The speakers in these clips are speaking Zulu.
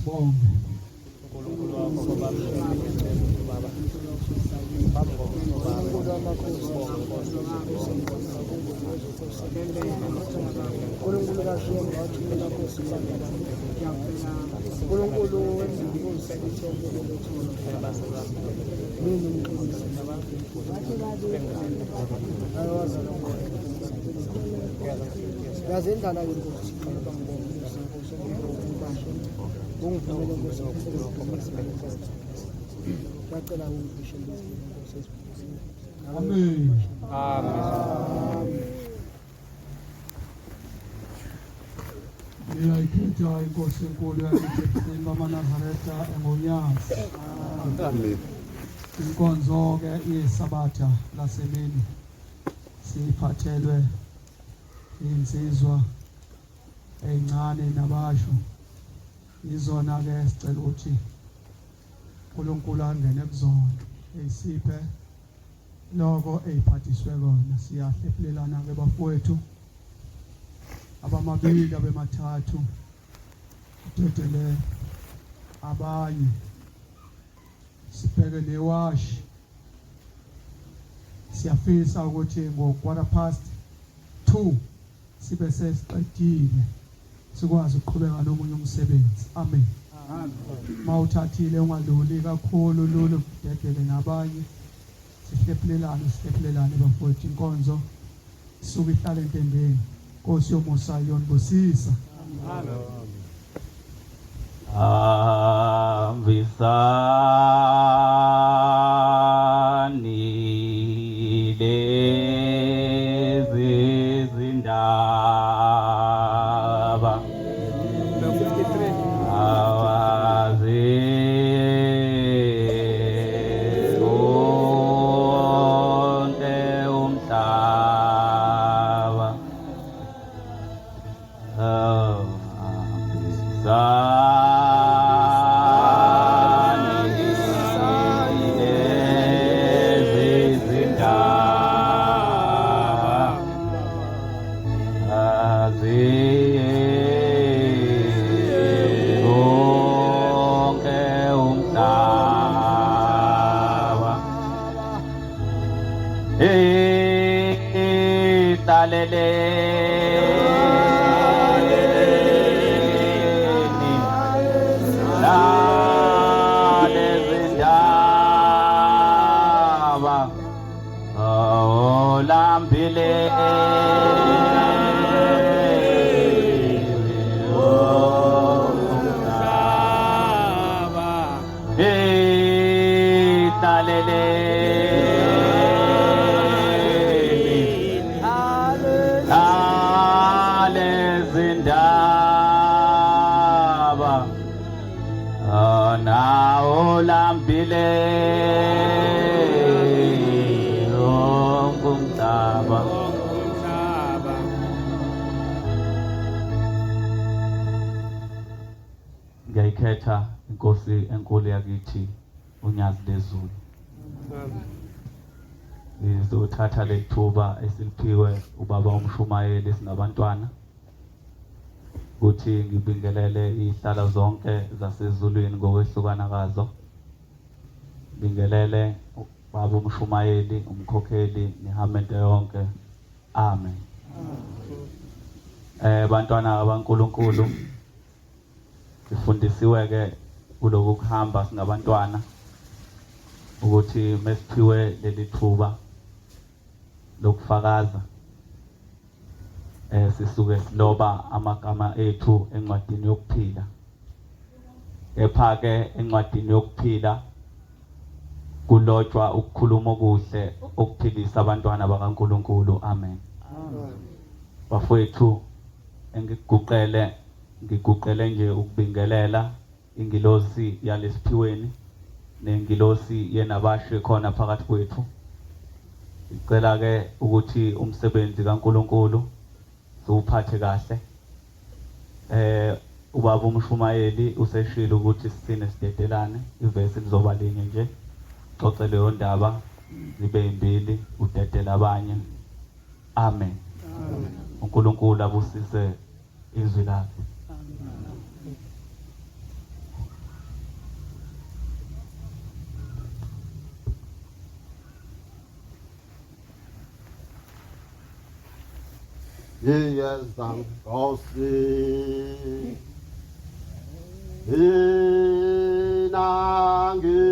sibonge Amen. Ngiyayikhetha inkosi enkulu yakithi Nazaretha eMunyazi. Amen. Inkonzo ke yesabatha lasemini siphathelwe insizwa encane nabasho. Izona ke sicela ukuthi uNkulunkulu angene kuzona eyisiphe lokho eyiphathiswe kona. Siyahlephulelana ke bafowethu abamabili abemathathu udedele abanye sibheke newashi. Siyafisa ukuthi ngo2:15 sibe sesiqedile sikwazi ukuqhubeka nomunye umsebenzi. Amen. Mawuthathile ungadluli kakhulu lolu dedele nabanye sihlephulelane bafowethu. Inkonzo isuke ihlale entendeni. Nkosi yomusa yonibusisa. Ambisani lezi zindaba awazi onke umhlaba. Ngiyayikhetha inkosi enkulu yakithi uNyazi lezulu. Ngizothatha lethuba esiliphiwe ubaba uMshumayeli sinabantwana ukuthi ngibingelele ihlala zonke zasezulwini ngokwehlukana kwazo. Bingelele baba uMshumayeli, umkhokheli nehamente yonke. Amen. Bantwana abankulunkulu, sifundisiwe ke kuloku kuhamba singabantwana ukuthi mesiphiwe leli thuba lokufakaza sisuke siloba amagama ethu encwadini yokuphila. Kepha ke encwadini yokuphila kulotshwa ukukhuluma okuhle okuphilisa abantwana bakaNkulunkulu. Amen. Bafowethu, ngiguqele nje ukubingelela ingilosi yalesiphiweni nengilosi yenabashe khona phakathi kwethu. Ngicela ke ukuthi umsebenzi kaNkulunkulu siwuphathe kahle. Ubaba uMshumayeli useshilo ukuthi sithine sidedelane, ivesi lizoba linye nje. Xoxe leyo ndaba zibe yimbili, udedele abanye. Amen. uNkulunkulu abusise izwi lakhe. iyeza Nkosi inangizwa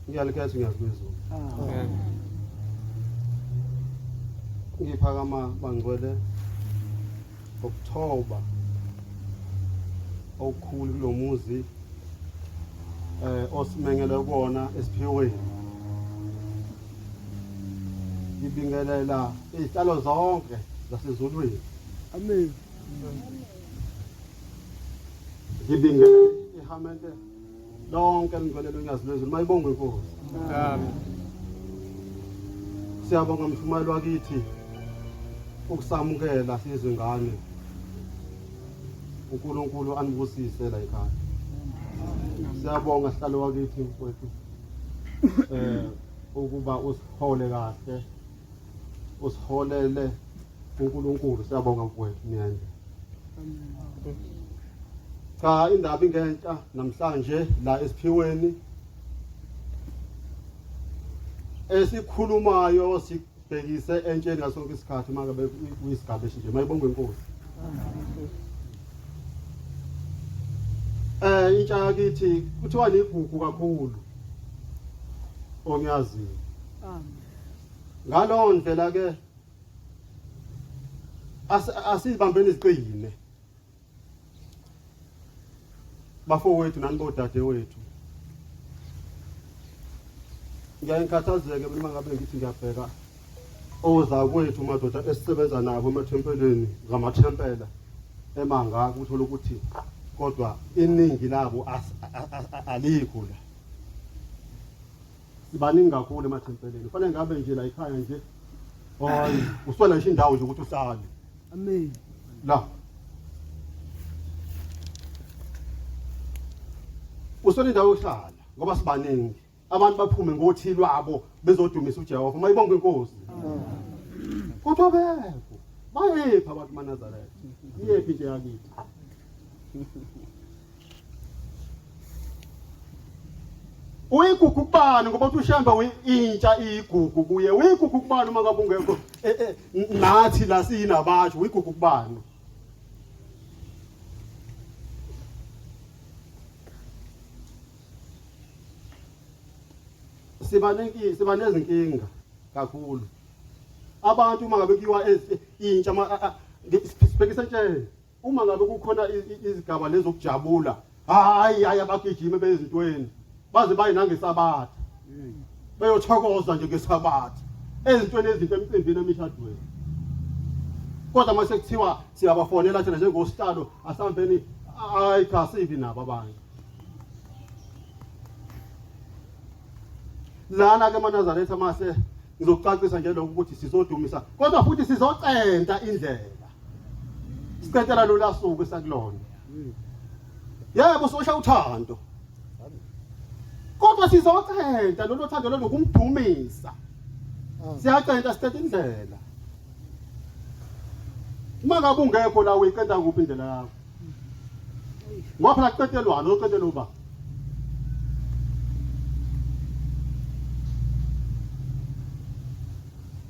Ngiyalekeza ngiyakuzwa. Ngiphakama bangcwele October okukhulu kulomuzi osimengele ukona Esphiweni. Ngibingelela izihlalo zonke zasezulwini. Amen. Ngibingelela ihamente lonke ngcwele unyazi lwezulu mayibonge Nkosi. Amen. Siyabonga mhlumali wakithi ukusamukela sizingane. uNkulunkulu anibusise la ekhaya. Siyabonga sihlalo wakithi mfowethu. Ukuba usihole kahle. Usiholele uNkulunkulu siyabonga mfowethu niyanje. Cha indaba ingenhla namhlanje la Esphiweni esikhulumayo sibhekise entsheni ngasonke isikhathi makabe kuyisigaba nje mayibonge Nkosi. Intsha yakithi kuthiwa ligugu kakhulu onyazi. Ngalo ndlela ke asibambeni iziqine bafowethu nanibodade wethu. Ngiyakhathazeka mina ngabe ngithi ngiyabheka oza kwethu madoda esisebenza nabo emathempeleni ngamathempela emanga ukuthola ukuthi kodwa iningi labo alikho la. Sibaningi kakhulu emathempeleni. Kufanele ngabe nje la ekhaya nje hayi uswela nje indawo nje ukuthi uhlale. Amen. La. Uswela indawo yokuhlala ngoba sibaningi. Abantu baphume ngothi lwabo bezodumisa uJehova. Mayibonge Inkosi. Kodwa beko bayepha abantu maNazaretha. Iyephi nje yakithi. Uyigugu kubani ngoba uthi uShembe intsha igugu kuye. Uyigugu kubani uma ngabe ungekho nathi la sinabantu uyigugu kubani. Sibanezinkinga kakhulu. Abantu uma ngabe kuyiwa intsha sibhekisa nje uma ngabe kukhona izigaba lezo zokujabula hayi abagijime bezintweni baze baye nangesabatha bayothokoza nje ngesabatha ezintweni ezinto emcimbini emishadweni. Kodwa mase kuthiwa siyabafonela thina njengosihlalo asambeni hayi cha sibi nabo abantu. Lana ke maNazaretha mase ngizocacisa nje lokho ukuthi sizodumisa kodwa futhi sizocenta indlela. Sicentela lo lasuku esakulona. Yebo sosha uthando kodwa sizocenta lolo thando lolo kumdumisa siyacenta sithethe indlela uma ngabe ungekho la uyiqeda kuphi indlela yakho ngoba phela kuqetelwana uqetelo uba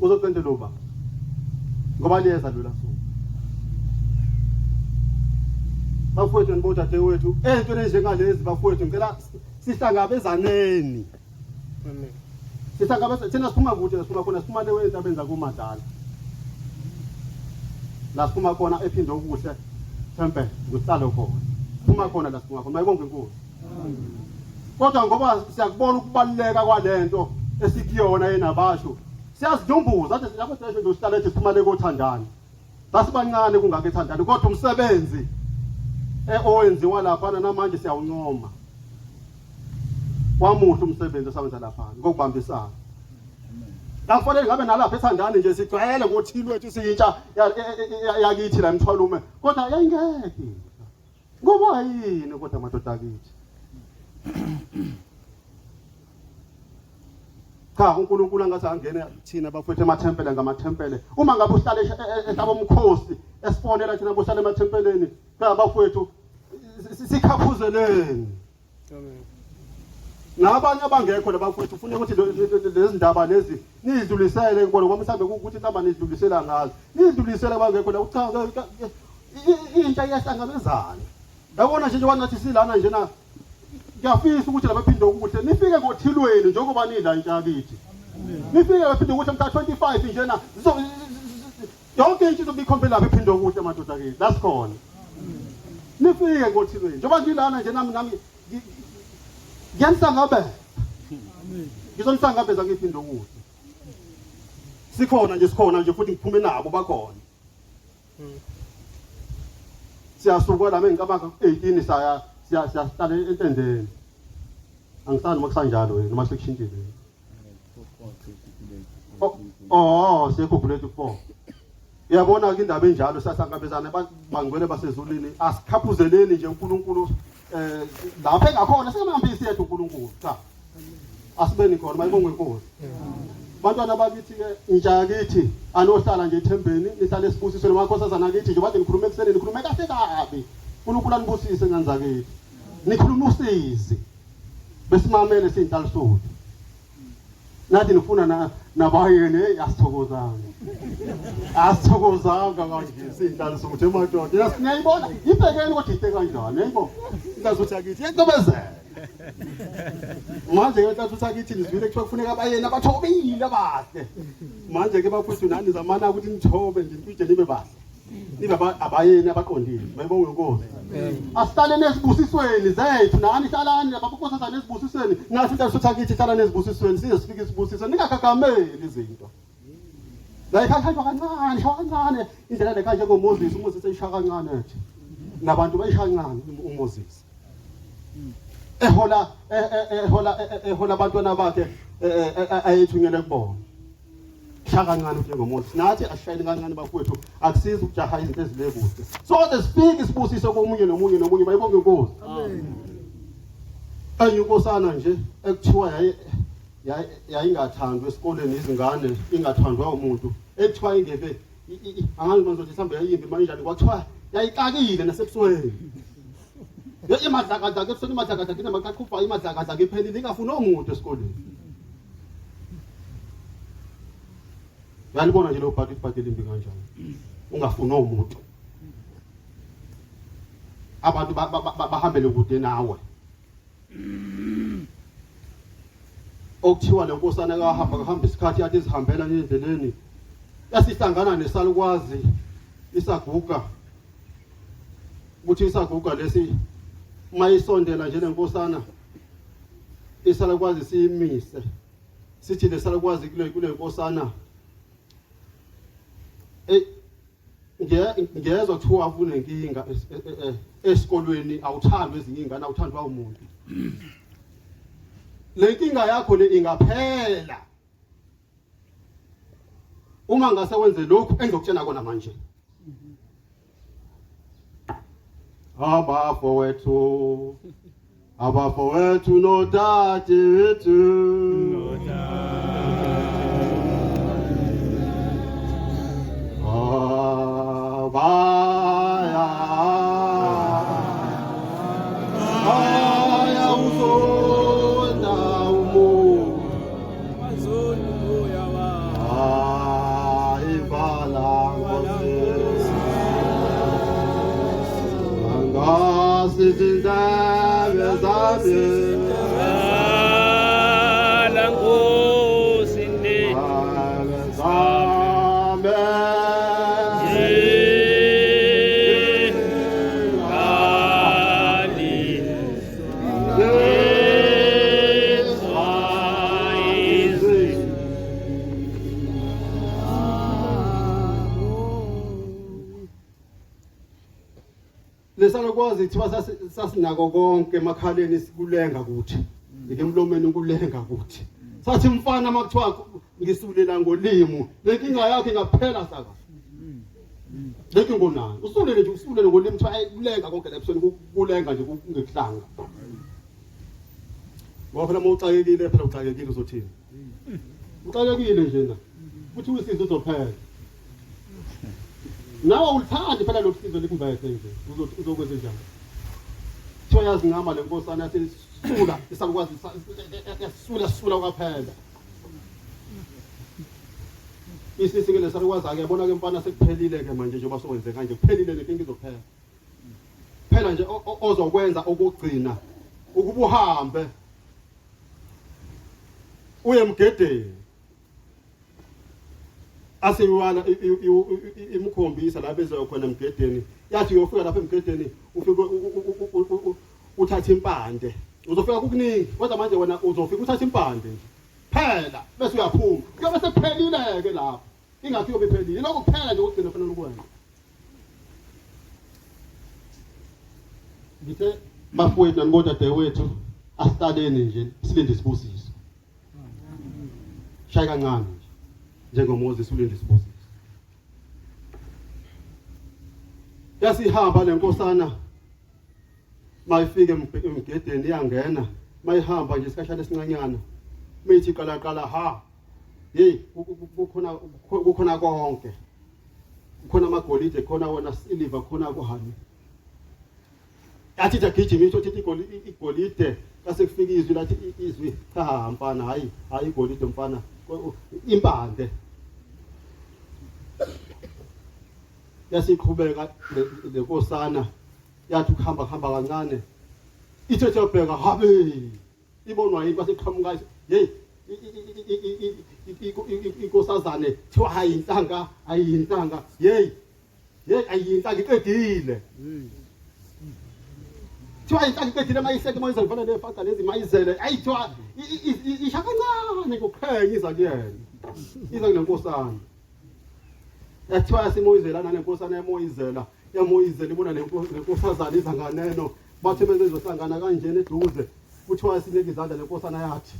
uzoqedela uba ngoba liyeza lula so bafowethu nibodade wethu entweni enjengalezi bafowethu ngicela sihlangabezaneni amen sihlangabezana thina siphuma kude siphuma khona siphuma lewe entabeni kumadala la siphuma khona ephinde okuhle Temple kuhlalo khona siphuma khona la siphuma khona mayibonke inkosi kodwa ngoba siyakubona ukubaluleka kwalento esikuyona yenabasho siyazidumbuza athi lapho sesho nje usihlala ethi siphuma le kothandana basibancane kungake ethandana kodwa umsebenzi owenziwa lapha namanje siyawuncoma wamuhle umsebenzi osawenza lapha ngokubambisana akufanele ngabe nalapha ethandane nje sigcwele ngothili wethu siyintsha yakithi la eMthwalume kodwa yayingeke ngoba yini kodwa madoda akithi cha uNkulunkulu angathi angene thina bafethu emathempele ngamathempele uma ngabe uhlala ehlaba umkhosi esifonela thina bohlala emathempeleni cha bafethu sikhaphuzeleni amen nabanye abangekho labafethu ufuna ukuthi lezi ndaba lezi nizidlulisele ngibona ngoba mhlambe ukuthi intamba nizidlulisela ngazo nizidlulisele abangekho la uchaza intsha iyahlangabezana yabona nje wangathi silana nje na ngiyafisa ukuthi labaphinde ukuhle nifike ngothilweni njengoba nila intsha kithi nifike baphinde ukuthi mhla 25 nje na yonke into izobikhompela lapha iphinde ukuhle madoda kithi that's khona nifike ngothilweni njengoba ngilana nje nami ngiyanisangabeza amen ngizonisangabeza ngiphinde ukuhle sikhona nje futhi ngiphume nabo bakhona siyasuka la mengicabanga 18 siyahlala entendeni angisani makusanjalo wena noma sekushintile sekubuleti 4 uyabona ke indaba enjalo sahlangabezana bangcwele basezulwini asikhaphuzeleni nje uNkulunkulu lapha engakhona singamambisi yethu uNkulunkulu cha asibeni khona mayibongwe inkosi bantwana bakithi ke intsha yakithi anohlala nje ethembeni nihlale esibusisweni makhosazana kithi nje bathi ngikhuluma ekuseni nikhuluma kahle kabi uNkulunkulu anibusise ngenza kithi nikhuluma usizi besimamele sintalisuthu nathi nifuna nabayene asithokozanga kanje sintalisuthu emadoda yasingayibona ibhekeni kodwa ite kanjani yayibona intasuthi yakithi yecobezela manje ke intasuthi yakithi nizwile kuthiwa kufuneka abayene abathobile abahle manje ke bafuthu nani zamana ukuthi nithobe nje nipije nibe bahle nibe abayeni abaqondile bayibonge inkosi asihlale nesibusisweni zethu nani hlalani labaphokosana nesibusisweni nathi intasuthi yakithi hlala nesibusisweni sizofika isibusisweni ningagagameli izinto la ikhanjwa kancane indlela lekanje ngoMoses uMoses eyisha kancane nje nabantu bayisha kancane uMoses ehola abantwana bakhe ayethunyele kubona shaka kancane njengoMoses nathi ashayini kancane bafowethu akusiza ukujaha izinto ezilekude so sifike isibusiso komunye nomunye bayibonge inkosi amen anyukosana nje ekuthiwa yayingathandwa esikoleni izingane ingathandwa umuntu ekuthiwa ingeke angazi manje mhlawumbe yayimbi manjani kwathiwa yayixakile nasebusweni imadlakadla ke kusona imadlakadla kina maqaqhufa imadlakadla ke phelile ingafuna umuntu esikoleni yalibona nje lo bhati limbi kanjani ungafuna umuntu abantu bahambele kude nawe okuthiwa lenkosana kahamba isikhathi yathi izihambela endleleni yasihlangana nesalukwazi isaguga ukuthi isaguga lesi mayisondela nje lenkosana isalukwazi siyimise sithi lesalukwazi kule nkosana ngiyezwa kuthiwa afune inkinga esikolweni awuthandwe ezinye ingane awuthandwa umuntu le nkinga yakho le ingaphela uma ngase wenze lokhu engizokutshela kona manje abafowethu abafowethu nodadewethu baya uzonda umoya ivala angasizindabe zami lesalokwazi kuthiwa sasinako konke emakhaleni sikulenga kuthi ngemlomeni ukulenga kuthi sathi mfana makuthiwa ngisulela ngolimo lenkinga yakhe ngaphela saka lenkinga nani usulele nje usulele ngolimo kuthiwa kulenga konke lapho kulenga nje kungekuhlanga ngoba phela mawuxakekile phela uxakekile uzothini uxakekile nje na futhi usizo uzophela nawe ulithandi phela lokusizo likumvethe nje uzokwenza njani kuthiwa yazingama lenkosana yasisula isakwazi yasisula kwaphela isisi ke lesakwazi ake yabona ke mfana sekuphelile ke manje njengoba sokwenze kanje kuphelile lenkinga izophela phela nje ozokwenza okugcina ukuba uhambe uye emgedeni asiwana imkhombisa la beze khona emgedeni yathi uyofika lapha emgedeni ufike uthatha impande uzofika kukuningi kodwa manje wena uzofika uthatha impande phela bese uyaphuma kuyobe sekuphelile ke lapha ingathi yobe iphelile lokho kuphela nje ukugcina fanele ukwenza ngithe bafowethu nangodadewethu asitaleni nje silinde isibusiso shaya kancane njengoMoses ulinde isibusiso yasihamba lenkosana mayifike emgedeni iyangena mayihamba nje isikhathana esincanyana meyithi qala ha hey kukhona konke kukhona amagolide khona wona silver khona kuhani yathi gijima ithi igolide base kufika izwi lathi izwi cha mfana hayi igolide mfana impande yasiqhubeka lenkosana yathi ukuhamba kancane ithethe yabheka habe ibonwa yini baseqhamuka hey inkosazane thiwa hayinhlanga ayinhlanga hey ayinhlanga iqedile thiwa inhlanga iqedile mayiseke mayizele mfana lefaka lezi mayizele ayithiwa ishaka kancane kukhenya iza kuyena iza kulenkosana yathiwa yasimoyizela nanenkosana yamoyizela ibona lenkosazana iza nganeno bathe benze izohlangana kanjena eduze kuthiwa sineke izandla lenkosana yathi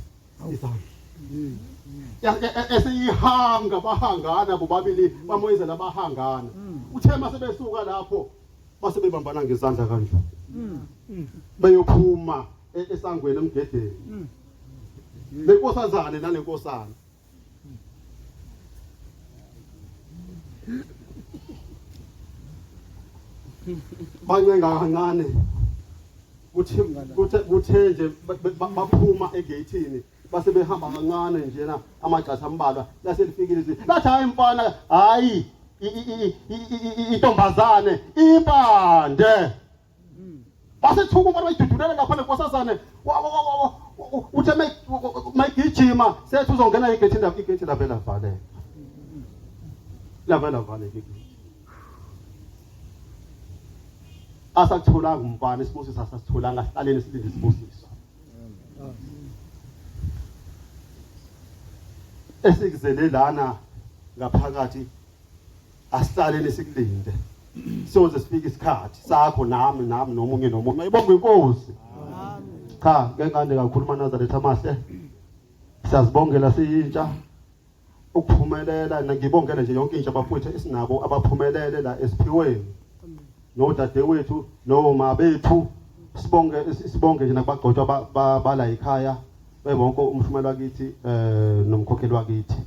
izandla esiyihanga bahangana bobabili bamoyizela bahangana uthe mase besuka lapho base bebambana ngezandla kanje beyophuma esangweni emgedeni lenkosazane nalenkosana bancenga kancane kuthe nje baphuma egate base behamba kancane njena amagxatha ambalwa laselifikile izi lathi hayi mfana hayi intombazane impande basethuka umfana bayidudulele lapha lenkosazane uthe mayigijima sethi uzongena igate lavela vale asakutholanga umfana isibusiso asasitholanga asihlaleni silinde isibusiso esikuzele lana ngaphakathi asihlaleni sikulinde soze sifike isikhathi sakho nami nomunye ayibonge inkosi cha ngengande kakhuluma Nazaretha amahle siyazibongela siyintsha ukuphumelela ngibongela nje yonke intsha abafowethu esinabo abaphumelele la Esphiweni nodadewethu noma bethu sibonge nje nakubagcotshwa bala ekhaya bebonke umshumeli wakithi nomkhokheli wakithi.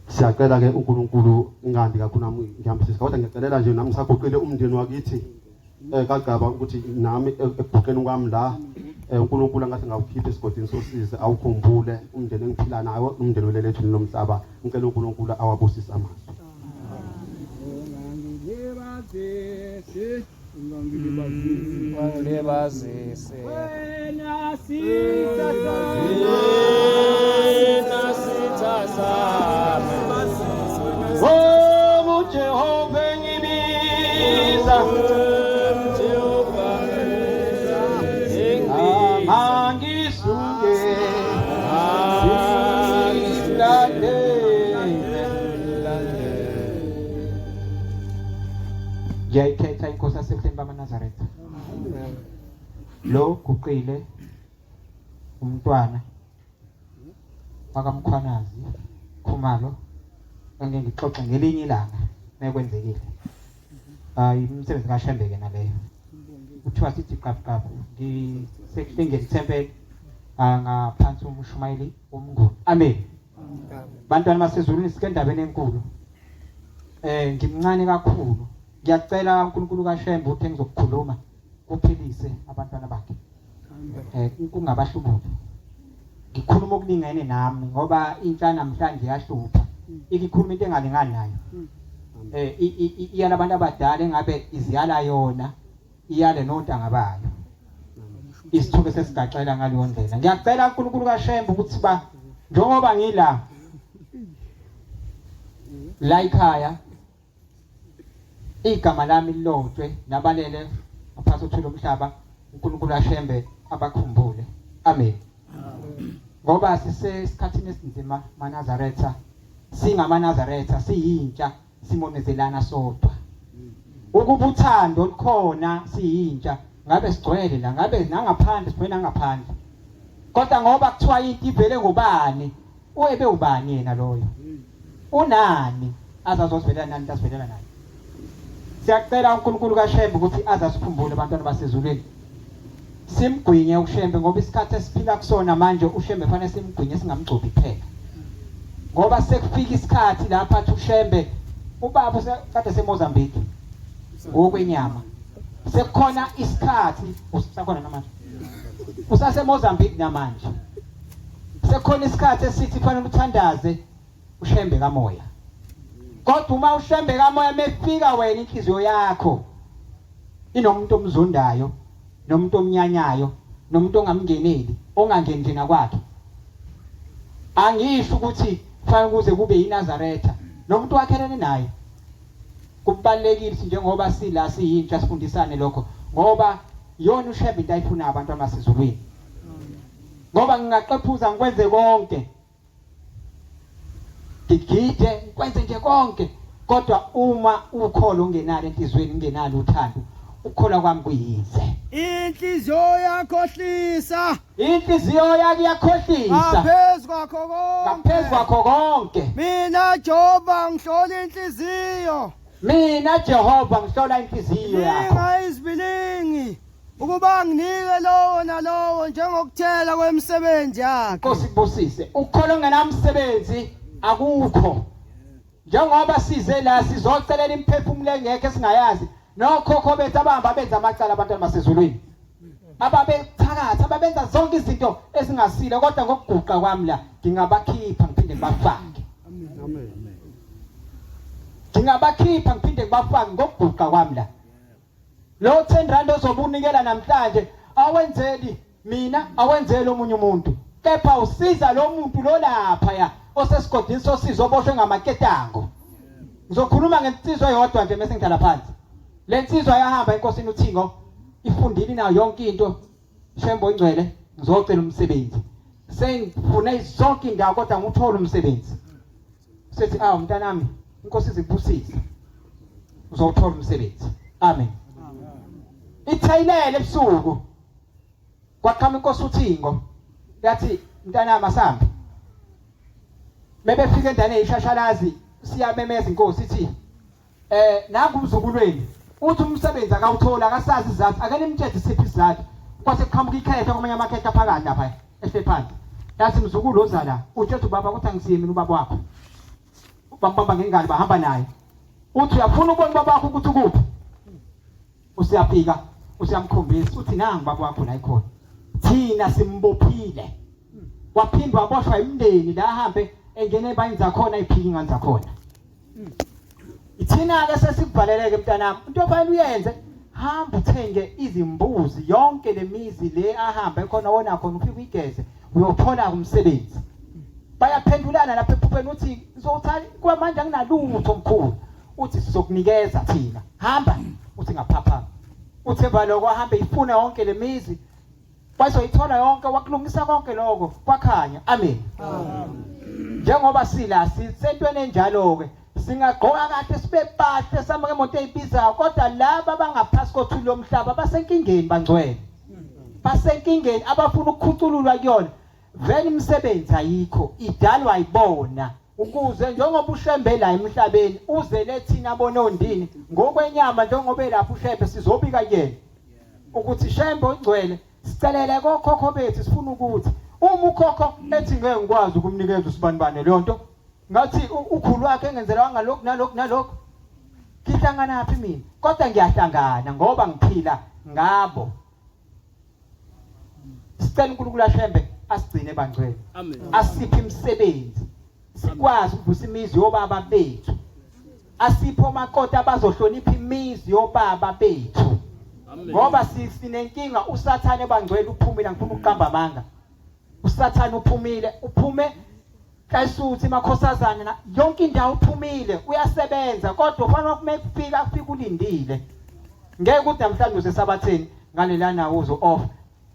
Siyacela ke uNkulunkulu ngandi kakhulu nami ngiyambisisa kodwa ngiyacelela nje nami ngisagoqile umndeni wakithi kagaba ukuthi nami ebhuqeni kwami la uNkulunkulu ngathi ngawukhipha esigodini sosize awukhumbule umndeni engiphila nawo umndeni welethu nomhlaba ngicela uNkulunkulu awabusise amazwi. Ngilibazise wena sitha oh Jehova ngibiza angisuke ngiyayikhetha inkosi yasebuhleni bamaNazaretha. Lo guqile umntwana wakamkhwanazi Khumalo engeke ngixoxe ngelinye ilanga mekwenzekile. Imsebenzi kaShembe naleyo. Kuthiwa sithi qabuqabu ngisekuhlengeni Temple ngaphansi umshumayeli omnguni. Amen. Bantwana basezulwini sike endabeni enkulu. Ngimncane kakhulu. Ngiyacela uNkulunkulu kaShembe ukuthi ngizokukhuluma kuphilise abantwana bakhe. Kungabahlubuli. Ngikhuluma okulingene nami ngoba intsha namhlanje yahlupha. Ikikhuluma into engalingani nayo. Iyala abantu abadala engabe iziyala yona, iyale nontanga bayo. Isithuke sesigaxela ngaleyo ndlela. Ngiyacela uNkulunkulu kaShembe ukuthi njengoba ngila la ekhaya igama lami lilotshwe nabalele ngaphansi kothula umhlaba uNkulunkulu kaShembe abakhumbule. Amen. Ngoba sisesikhathini esinzima maNazaretha, singamaNazaretha siyintsha simonezelana sodwa. Ukubuthando likhona siyintsha ngabe sigcwele la ngabe nangaphandle sigcwele nangaphandle. Kodwa ngoba kuthiwa into ivele ngubani, ube ubani yena loyo? Unani azazosivelela nani tasivelela naye? Siyacela uNkulunkulu kaShembe ukuthi azasikhumbule abantwana basezulwini. Simgwinye uShembe ngoba isikhathi esiphila kusona manje uShembe fanele simgwinye singamgcobi kuphela. Ngoba sekufika isikhathi lapha athi uShembe ubaba kade seMozambique ngokwenyama. Sekukhona isikhathi usakhona namanje. Usase Mozambique namanje. Sekukhona isikhathi esithi fanele uthandaze uShembe kamoya. Kodwa uma uShembe kamoya mefika wena inhliziyo yakho inomuntu omzondayo, nomuntu omnyanyayo, nomuntu ongamngeneli, ongangeni njena kwakhe. Angisho ukuthi fanele kuze kube yiNazaretha nomuntu wakhelene naye. Kubalekile njengoba sila siyintsha sifundisane lokho ngoba yona uShembe into ayifuna abantwana basezulwini. Ngoba ngingaqephuza ngikwenze konke. Ngigide kwenze nje konke kodwa uma ukholo ungenalo enhlizweni ungenalo uthando ukukhola kwami kuyize. Inhliziyo yakhohlisa. Inhliziyo yakhe yakhohlisa. Ngaphezu kwakho konke. Mina Jehova ngihlola inhliziyo. Mina Jehova ngihlola inhliziyo yakho. Ngayisibilingi ukuba nginike lowo nalowo njengokuthela kwemisebenzi yakhe. Nkosi kubusise. Ukukhola ongenamsebenzi akukho. Njengoba size la sizocelela imphefumulo engeke singayazi. Nokhokho bethu abahamba benza amacala abantwana basezulwini. Ababethakatha ababenza zonke izinto ezingasile kodwa ngokuguqa kwami la ngingabakhipha ngiphinde ngibafake. Amen. Ngingabakhipha ngiphinde ngibafake ngokuguqa kwami la. Lo 10 rand ozobunikela namhlanje awenzeli mina awenzeli omunye umuntu. Kepha usiza lo muntu lo lapha ya osesigodini sosizo oboshwe ngamaketango. Ngizokhuluma ngensizwa eyodwa nje bese ngidala phansi. Le nsizwa yahamba enkosini uThingo ifundile nayo yonke into. Shembe ongcwele ngizocela umsebenzi. Sengifune zonke indawo kodwa nguthola umsebenzi. Sethi mntanami inkosi izikubusisa. Uzothola umsebenzi. Amen. Ithayilele ebusuku. Kwaqhama inkosi uThingo. Yathi mntanami asambe. Mebefika endane eyishashalazi siyamemeza inkosi ithi naku umzukulweni uthi umsebenzi akawuthola akasazi izathu akene imthetho siphi izathu kwase kuqhamuka ikhetha kwamanye amakhetha phakathi lapha ehle phansi yathi mzukulu ozala utshethe ubaba ukuthi angisiye mina ubaba wakho bambamba ngengalo bahamba naye uthi uyafuna ukubona ubaba wakho ukuthi ukuphi usiyafika usiyamkhombisa uthi nangu baba wakho la ikhona thina simbophile waphindwa waboshwa imndeni la ahambe engene ebayini zakhona iphika ingane zakhona ithina ke sesikuvaleleke mntanami into ofanele uyenze hamba uthenge izimbuzi yonke lemizi le ahamba ekhona wona khona ufike uyigeze uyothola umsebenzi bayaphendulana lapha ephupheni uthi uzothali kwamanje anginalutho omkhulu uthi sizokunikeza thina hamba uthi ngaphapha uthi baloko ahambe ifuna yonke lemizi bazoyithola yonke wakulungisa konke lokho kwakhanya amen njengoba sila sisentweni enjalo ke singagqoka kahle sibe bahle sama ngemoto ezibizayo kodwa laba abangaphasi kothuli lomhlaba basenkingeni bangcwele basenkingeni abafuna ukukhucululwa kuyona vele imisebenzi ayikho idalwa ayibona ukuze njengoba uShembe la emhlabeni uze lethina bonondini ngokwenyama njengoba elapha uShembe sizobika kuyena ukuthi Shembe ongcwele sicelele kokhokho bethu sifuna ukuthi uma ukhokho ethi ngeke ngikwazi ukumnikeza usibanibane leyo nto ngathi ukhulu wakhe engenzelwanga lokho nalokho nalokho ngihlangana naphi mina kodwa ngiyahlangana ngoba ngiphila ngabo sicela uNkulunkulu Shembe asigcine bangcwele asiphe imisebenzi sikwazi ukuvusa imizi yobaba bethu asipho amakota abazohlonipha imizi yobaba bethu ngoba sinenkinga usathane bangcwele uphumile ngifuna ukuqamba amanga usathane uphumile uphume kayisuthi makhosazana yonke indawo uphumile uyasebenza kodwa ufana ukufika ulindile ngeke ukuthi namhlanje usesabatheni ngalelana uzo off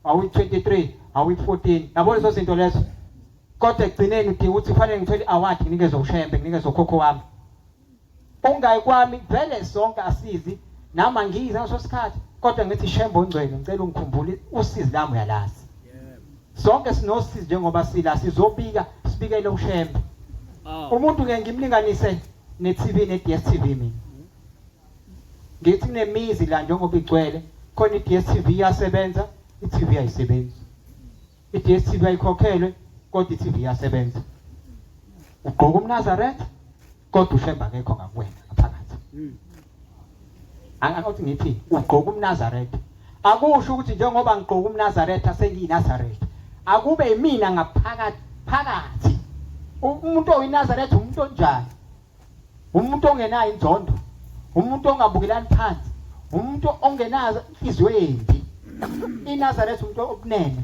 awu 23 awu 14 yabona lezo zinto lezo kodwa egcineni udinga ukuthi kufanele ngithole award nginikeze uShembe nginikeze ukhokho wami ungayi kwami vele sonke asizi nama ngiyiza ngaso sikhathi kodwa ngithi Shembe ongcwele ngicela ungikhumbule usizi lami uyalazi sonke sinosizi njengoba sila sizobika sibikele uShembe umuntu ngeke ngimlinganise neTV neDStv mina ngithi kunemizi la njengoba igcwele khona iDStv iyasebenza iTV ayisebenzi iDStv ayikhokhelwe kodwa iTV iyasebenza ugqoka umNazaretha kodwa uShembe akekho ngakuwena phakathi angathi ngithi ugqoka umNazaretha akusho ukuthi njengoba ngigqoka umNazaretha sengiyinazaretha akube yimina ngaphakathi umuntu oyinazaretha umuntu onjani umuntu ongenayo inzondo umuntu ongabukelani phansi umuntu ongenazo inhliziyo embi iNazaretha umuntu obunene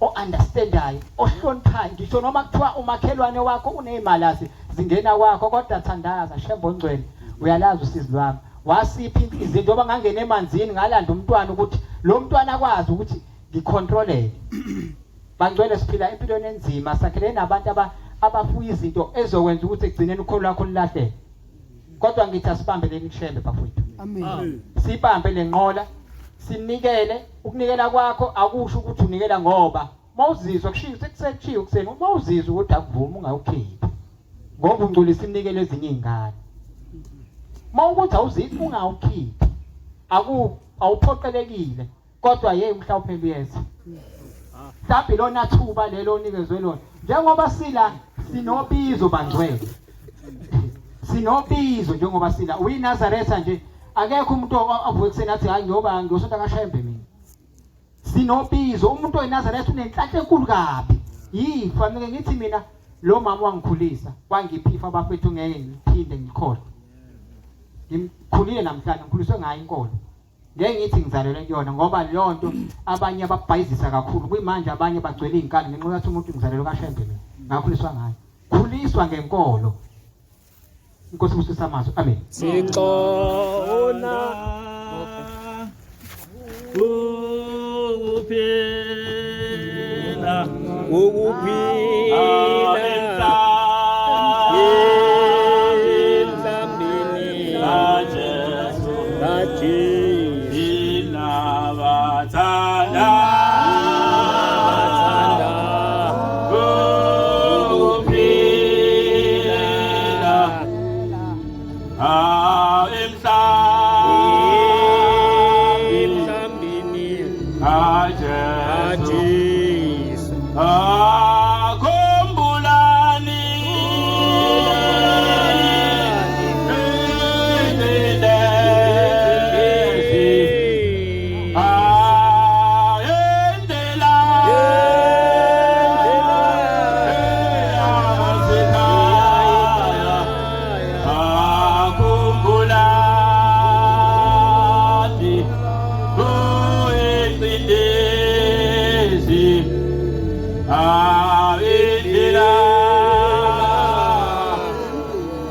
o-understandayo ohloniphayo ngisho noma kuthiwa umakhelwane wakho unezimalazi zingena kwakho kodwa thandaza Shembe ongcwele uyalazi usizi lwami wasiphi inhliziyo njengoba ngangena emanzini ngalanda umntwana ukuthi lo mntwana akwazi ukuthi ngicontrolele bangcwele siphila empilweni enzima sakhele nabantu abafuya izinto ezokwenza ukuthi egcineni ukholo lwakho lilahleke kodwa ngithi asibambeleni kuShembe bafowethu amen sibambe lenqola sinikele ukunikela kwakho akusho ukuthi unikela ngoba mawuzizwa kushiyo sekusetshiyo kuseni uma uzizwa ukuthi akuvumi ungawukhiphi ngoba ungcolisa imnikelo ezinye izingane mawukuthi awuzizwa ungawukhiphi awuphoqelekile kodwa yeye mhlawumbe uyeza mhlawumbe lona thuba lelo onikezwe lona njengoba sila sinobizo bangcwele sinobizo njengoba sila uyiNazaretha nje akekho umuntu avuke kuseni athi hayi ngoba ngiyosonta kaShembe mina sinobizo umuntu oyiNazaretha unenhlanhla enkulu kabi yifa ngeke ngithi mina lo mama wangikhulisa wangiphifa abafethu ngeke ngiphinde ngikhohle ngimkhulile namhlanje ngikhuliswe ngayo inkolo ngeke ngithi ngizalelwe kuyona ngoba leyo nto abanye ababhayizisa kakhulu kuyimanje abanye bagcwele izinkani ngenxa yokuthi umuntu ngizalelwe kaShembe mina ngakhuliswa ngayo khuliswa ngenkolo Inkosi busisa amazwi amen Sicona ukuphila emhlambini kaJesu ilabathanda ukuphila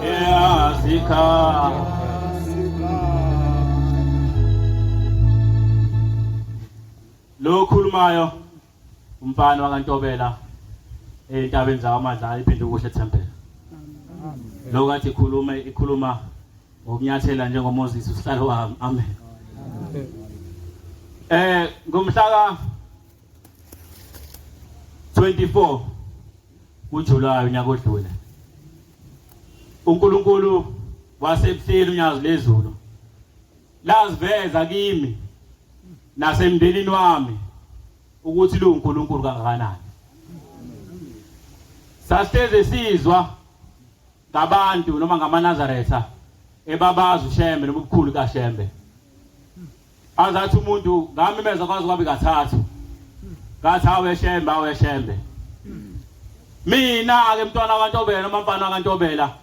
Yasika. Lo khulumayo umfana wakaNtobela entabeni zakwamandla iphinde ukuhle Temple. Lo kathi ikhuluma ngokunyathela njengoMoses usihlalo wami. Amen. Ngomhla ka 24 kuJulayi unyaka odlule. uNkulunkulu waseBuhleli unyazi lezulu. Laziveza kimi nasemndenini wami ukuthi lo uNkulunkulu kangakanani. Sasithe sizwa ngabantu noma ngamaNazaretha ebabaza uShembe nobukhulu kaShembe. Azathi umuntu ngamimeza kwazi kwabe kathathu. Ngathi awe Shembe. Mina ke mntwana kaNtobela noma mfana kaNtobela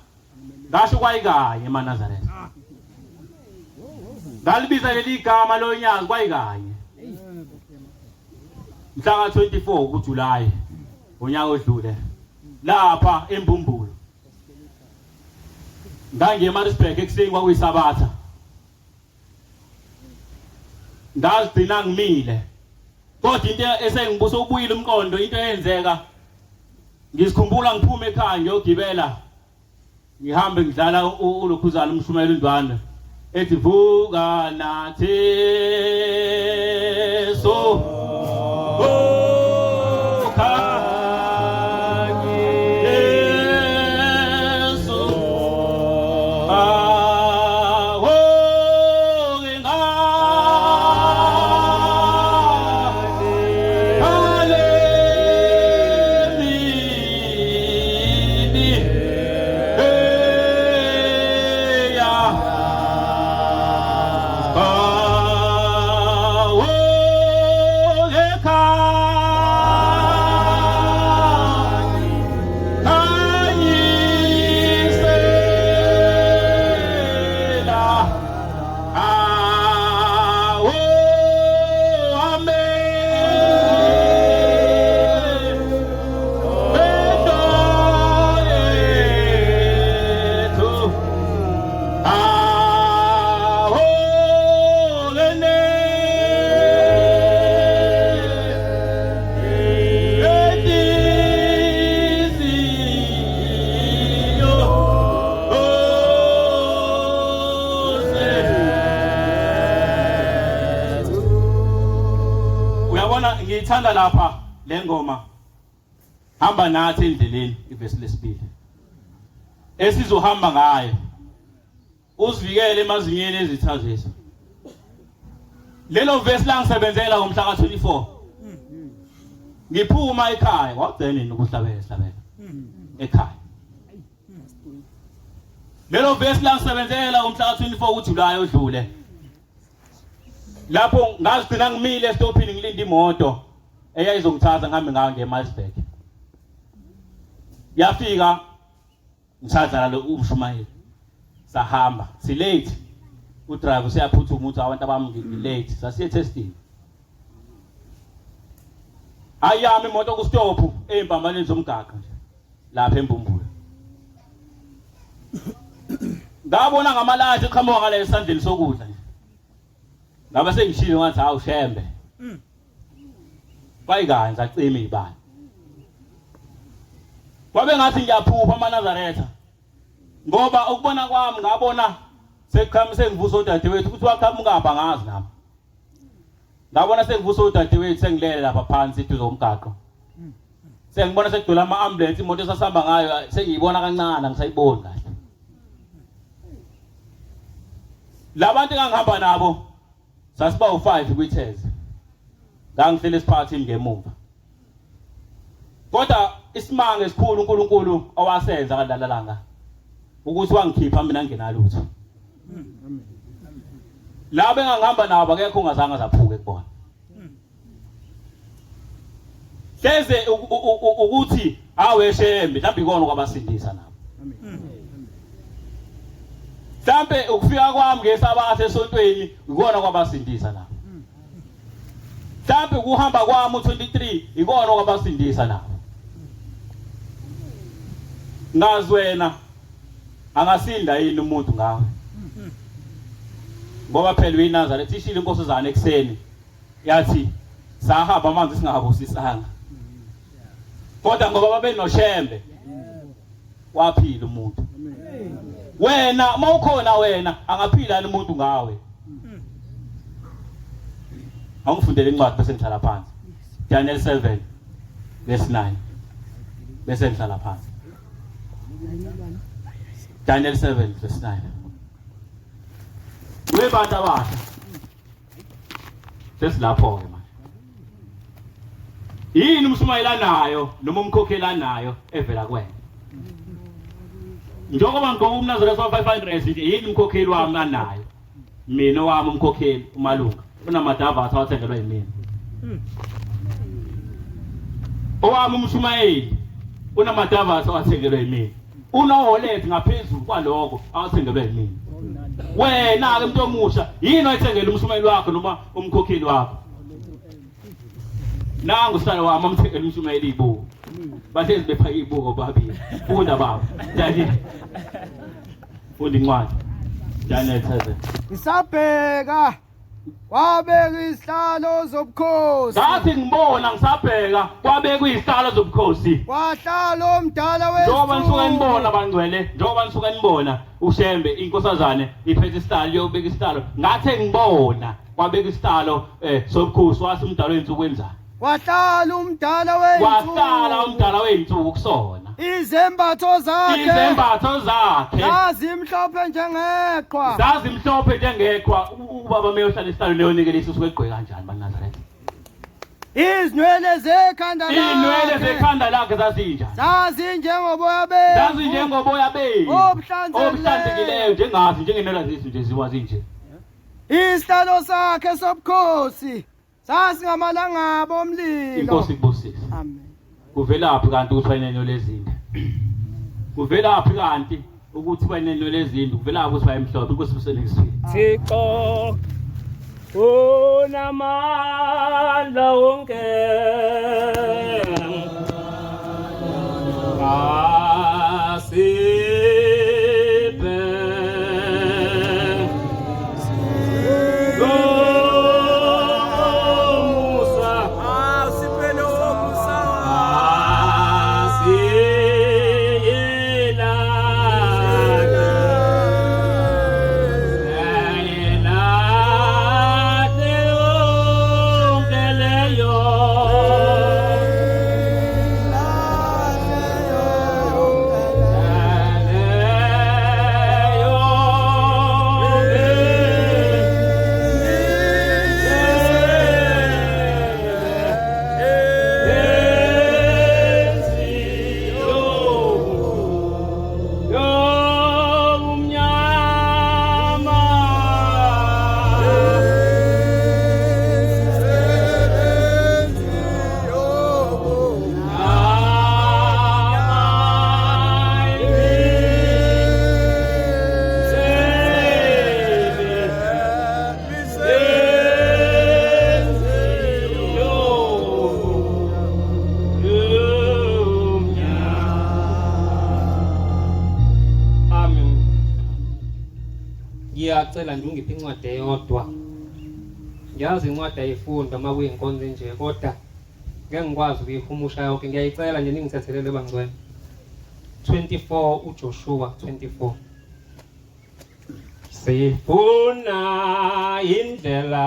ngasho kwayikanye eManazaretha. Ngalibiza leli gama loNyazi kwayikanye. Mhla ka 24 kuJulayi unyaka odlule lapha eMbumbulo. Ngangiye eMaritzburg ekuseni kwakuyisabatha. Ngazigcina ngimile. Kodwa into esengibusa ubuyile umqondo into eyenzeka. Ngisikhumbula ngiphume ekhaya ngiyogibela. Ngihambe ngidlala ulokhuzana umshumayeli uNdwana. Ethi vuka nathi so. Ngithanda lapha lengoma hamba nathi endleleni ivesi lesibili esizohamba ngayo usivikele emazinyeni ezithaziso. Lelo vesi langisebenzela ngomhla ka 24 ngiphuma ekhaya wagcina ukuhlabela ekhaya. Lelo vesi langisebenzela ngomhla ka 24 kuJulayi odlule lapho ngazigcina ngimile estophini ngilinda imoto eyayizongithatha ngihambe ngayo ngeMaritzburg. Yafika ngithatha lo umshumayeli sahamba si late udriver useyaphuthuma uthi abantu abami late sasiye testing. Ayami imoto ku stop empambaneni zomgaqo nje lapha eMbumbulo. Ngabona ngamalathi eqhamuka ngale esandleni sokudla nje. Ngabe sengishilo ngathi hawu Shembe. Bayikanye sacima ibani. Kwabe ngathi ngiyaphupha amaNazaretha. Ngoba ukubona kwami ngabona sengivusa udadewethu ukuthi waqhamuka ngazi nami. Ngabona sengivusa udadewethu sengilele lapha phansi eduze komgaqo. Sengibona sekudula ama-ambulance imoto esasihamba ngayo sengiyibona kancane ngisayiboni kahle. Labantu engihamba nabo sasiba u5 kwitheze. Ngangihlele esiphathini ngemuva. Kodwa isimanga esikhulu uNkulunkulu owasenza kalalalanga ukuthi wangikhipha mina nginalutho. Laba engihamba nabo akekho ongazange zaphuke kubona. Hleze ukuthi awe Shembe mhlawumbe ikona kwabasindisa nabo. Mhlawumbe ukufika kwami ngesabatha esontweni ikona kwabasindisa nabo. Mhlawumbe ukuhamba kwami u23 ikona kwabasindisa nabo. Ngazi wena angasinda yini umuntu ngawe ngoba phela uyiNazaretha ishilo inkosazana ekseni yathi sahamba amanzi singabusisanga kodwa ngoba babe noShembe waphila umuntu wena mawukhona wena angaphila umuntu ngawe angifundele incwadi bese ngihlala phansi Daniel 7 verse 9 bese ngihlala phansi Daniel 7 verse 9 webantu abasha sesilapho ke manje yini umshumayela nayo noma umkhokhela nayo evela kwena njengoba ngoba umNazaretha wa 500 nje yini umkhokheli wami nayo mina wami umkhokheli umalunga unamadava athengelwa yimina owami umshumayeli unamadava athengelwa yimina unoholethe ngaphezulu kwaloko athengelwa yimina wena ke umuntu omusha yini oyithengela umshumayeli wakho noma umkhokheli wakho nangu sala wami amthengela umshumayeli ibuko bahlezi bepha ibuko babili funda baba Daniel funda incwadi Daniel 7 Ngisabheka kwabeka isihlalo zobukhosi ngathi ngibona ngisabheka kwabeka izihlalo zobukhosi kwahlala omdala njengoba nisuka wezulu nibona bangcwele njengoba nisuka nibona uShembe inkosazane iphethe isihlalo yobeka isihlalo ngathi ngibona kwabeka isihlalo sobukhosi wasi umdala wensuku wenzani kwahlala umdala weyinsuku kusona izembatho zakhe zazimhlophe njengeqhwa ubaba meyohlala isihlalo leyonikela isisu kweqhwe kanjani baNazaretha izinwele zekhanda lakhe zazinjani zazinjengoboya bemvu obuhlanzekileyo njengazi njengenwele zisu nje ziwa zinje isihlalo sakhe sobukhosi sasingamalangabo omlilo inkosi kubusise amen kuvelaphi kanti ukuthi wayinenyo lezinde kuvelaphi kanti ukuthi wayinenyo lezinde kuvelaphi ukuthi wayemhlophe inkosi busenekisini Thixo unamandla wonke ngiyacela nje ungiphe incwadi eyodwa ngiyazi incwadi ayifunda uma kuyinkonzo nje kodwa ngeke ngikwazi ukuyihumusha yonke ngiyayicela nje ningisethelele bangcwele 24 uJoshua 24 sifuna indlela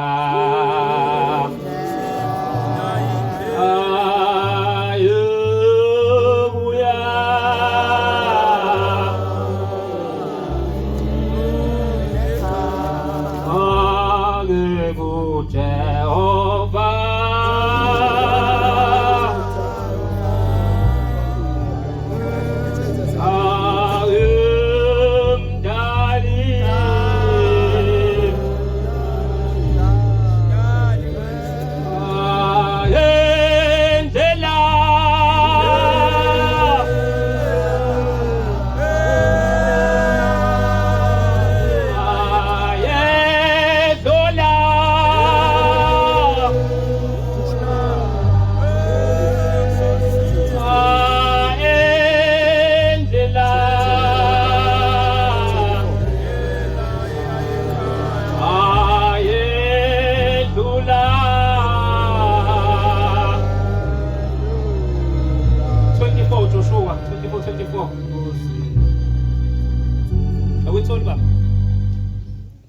angakutholi baba.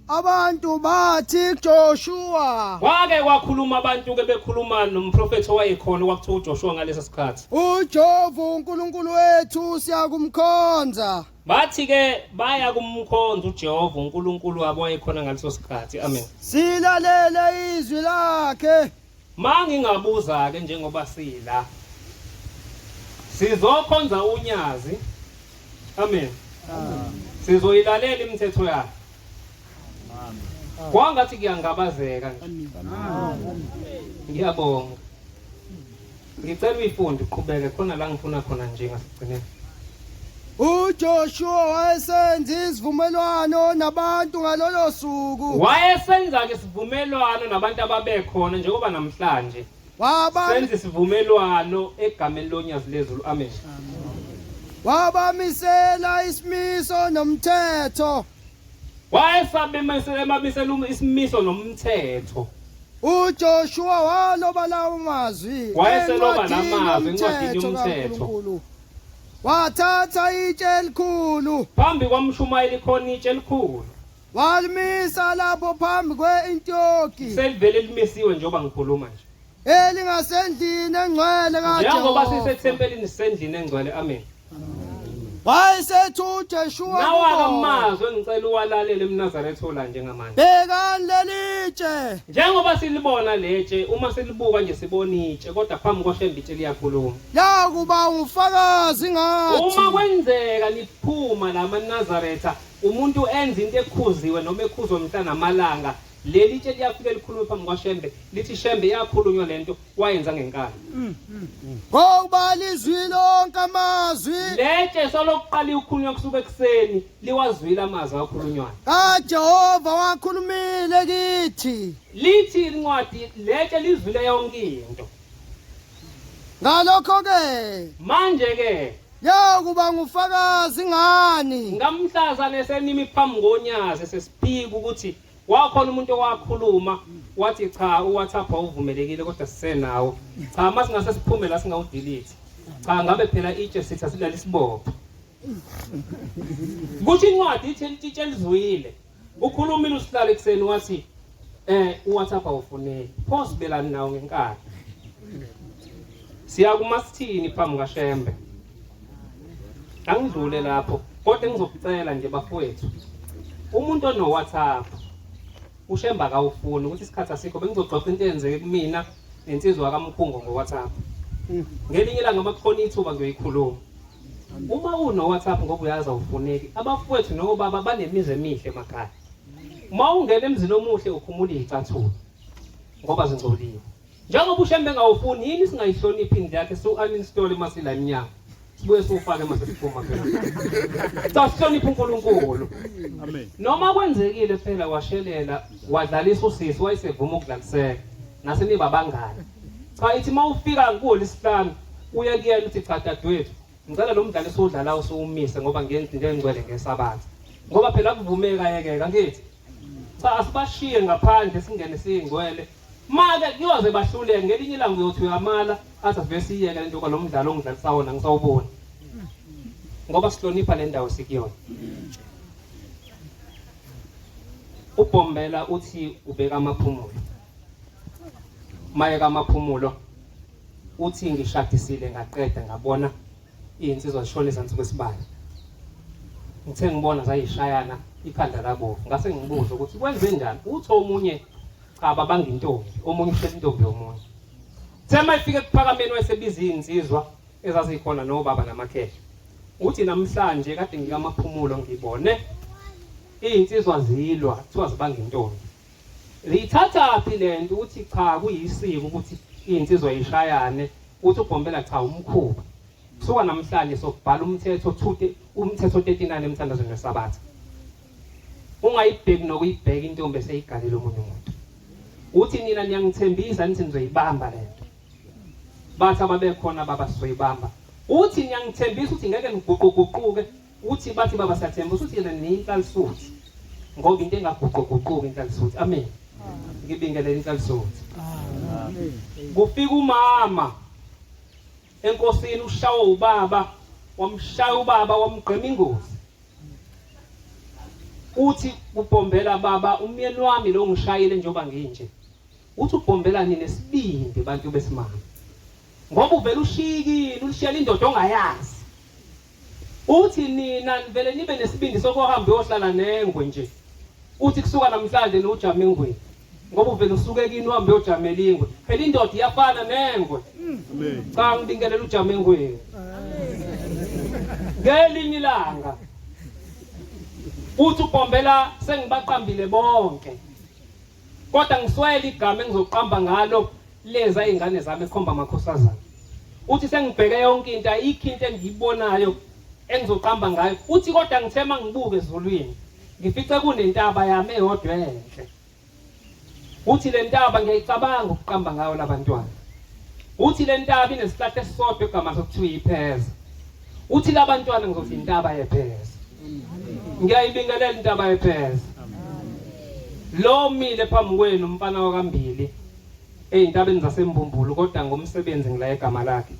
Abantu bathi Joshua Kwake kwakhuluma abantu ke bekhuluma nomprofeti owayekhona kwakuthiwa uJoshua ngalesa sikhathi. uJehova uNkulunkulu wethu siyakumkhonza. Bathi ke baya kumkhonza uJehova uNkulunkulu wabo wayekhona ngaleso sikhathi. Amen. Silalela izwi lakhe. Mangingabuza ke njengoba sila. Sizokhonza unyazi. Amen. Sizoyilalela imithetho yakhe. Kwangathi kuyangabazeka nje. Ngiyabonga. Ngicela uyifunde uqhubeke khona la ngifuna khona nje ngasigcineni. uJoshua wayesenza isivumelwano nabantu ngalolo suku. Wayesenza ke isivumelwano nabantu ababekhona njengoba namhlanje. Waba Senze isivumelwano egameni lonyazi lezulu. Amen. wabamisela isimiso nomthetho. Wayesabemabisela isimiso nomthetho. uJoshua waloba lawo mazwi. Wayeseloba la encwadini mazwi encwadini yomthetho yomthetho. kaNkulunkulu. Wathatha itshe elikhulu. Phambi kwamshumayeli khona itshe elikhulu. Walimisa lapho phambi kwe-Antioki. Selivele limisiwe njengoba ngikhuluma nje. Elingasendlini engcwele Njengoba kaJehova. sisethempelini sendlini engcwele. Amen. Wayesethi uJoshua Nawaka kubo, amazwi engicela uwalalele eMnazaretha ola njengamanje. bhekani leli tshe. Njengoba silibona letshe uma silibuka nje sibona itshe kodwa phambi koShembe itshe liyakhuluma. Yakuba ufakazi ngathi. Uma kwenzeka liphuma lamaNazaretha umuntu enza into ekhuziwe noma ekhuzwe mhla namalanga leli tshe liyafika likhulume phambi kwaShembe lithi Shembe yakhulunywa lento wayenza ngenkani. Ngoba lizwi lonke amazwi Letshe solokuqala ukukhulunywa kusuka ekseni liwazwile amazwi akhulunywayo. kaJehova wakhulumile kithi. Lithi incwadi letshe lizwile yonke into. Ngalokho ke Manje ke yakuba ngufakazi ngani. ngamhlazane senimi phambi konyazi sesiphika ukuthi wakhona umuntu owakhuluma wathi cha uWhatsApp awuvumelekile kodwa sisenawo. Cha masingase siphume la singawudelete. Cha ngabe phela itshe sithi asilala isibopho. Kuthi incwadi ithi itshe lizwile. Ukhulumile usihlala ekseni wathi uWhatsApp awufuneki. Pho sibelani nawo ngenkani. Siyakuma sithini phambi kaShembe. Angidlule lapho kodwa ngizokucela nje bafowethu. Umuntu ono WhatsApp uShembe akawufuni ukuthi isikhathi asikho bengizoxoxa into eyenzeke kumina nensizwa kaMkhungo ngoWhatsApp. Ngelinye ilanga makukhona ithuba ngiyoyikhuluma. Uma uno WhatsApp ngoba uyazi awufuneki abafowethu nobaba banemize emihle emakhaya. Uma ungena emzini omuhle ukhumula izicathulo ngoba zingcolile. Njengoba uShembe engawufuni yini singayihloniphi indlu yakhe uninstall emasila eminyango. Sibuye siufake mase siphuma phela. Sasihlonipha uNkulunkulu. Amen. Noma kwenzekile phela washelela wadlalisa usisi wayesevuma ukudlaliseka naseniba abangani. Cha ithi mawufika ngolwesihlanu uya kuyena uthi cha dadewethu ngicela lo mdlalo esodlala usumise ngoba ngenza into engcwele ngesabatha. Ngoba phela kuvumeka yekeka ngithi. Cha asibashiye ngaphandle singene singcwele. Maka kuyoze bahluleke ngelinye ilanga uyothi uyamala athi asive siyeke lento kwalo mdlalo ongidlalisa wona ngisawubona. Ngoba sihlonipha le ndawo sikuyona. Ubombela uthi ubeka amaphumulo. Mayeka amaphumulo uthi ngishadisile ngaqeda ngabona insizwa zishona ezansi kwesibani. Ngithe ngibona zayishayana ikhanda labovu ngase ngibuza ukuthi kwenze njani. Uthi omunye cha babanga intombi omunye ushela intombi yomunye. Thema ifike kuphakameni wayesebiza insizwa ezazikhona nobaba namakhehla. Uthi namhlanje kade ngikamaphumulo ngibone insizwa zilwa kuthiwa zibanga intombi. Lithatha phi lento uthi cha kuyisiko ukuthi insizwa yishayane uthi ubombela cha umkhuba. Kusuka namhlanje sokubhala umthetho 39 emthandazweni wesabatha. Ungayibheki nokuyibheka intombi eseyigalile omunye umuntu. Uthi nina niyangithembisa nithi nizoyibamba lento. Bathi ababekhona baba sizoyibamba. Uthi niyangithembisa ukuthi ngeke ngiguquguquke. Uthi bathi baba siyathemba ukuthi yena niyinhlalisuthi. Ngoba into engaguquguquki inhlalisuthi. Amen. Ngibingelele inhlalisuthi. Amen. Kufika umama enkosini ushawa ubaba, wamshaya ubaba wamgqema ingozi. uthi ubhombela baba umyeni wami lo ngishayile njengoba nginje uthi ubhombela nini nesibindi bantu besimama ngoba uvela ushikile ulishiya indoda ongayazi uthi nina vele nibe nesibindi sokuhamba uyohlala nengwe nje uthi kusuka namhlanje nojama engweni ngoba uvela usuke kini uhambe uyojamela ingwe phela indoda iyafana nengwe cha ngibingelela ujama engweni ngelinye ilanga uthi ubhombela sengibaqambile bonke kodwa ngiswele igama engizoqamba ngalo leza izingane zami ekhomba amakhosazana uthi sengibheke yonke into ayikho into engiyibonayo engizoqamba ngayo uthi kodwa ngithema ngibuke ezulwini ngifice kunentaba yami eyodwa enhle uthi le ntaba ngiyicabanga ukuqamba ngayo labantwana uthi le ntaba inesihlahla esisodwa egama sokuthiwa ipheza uthi labantwana ngizothi intaba yepheza ngiyayibingelela intaba yepheza lo mile phambi kwenu umfana wakambili eyintabeni zasembumbulu kodwa ngomsebenzi ngila egama lakhe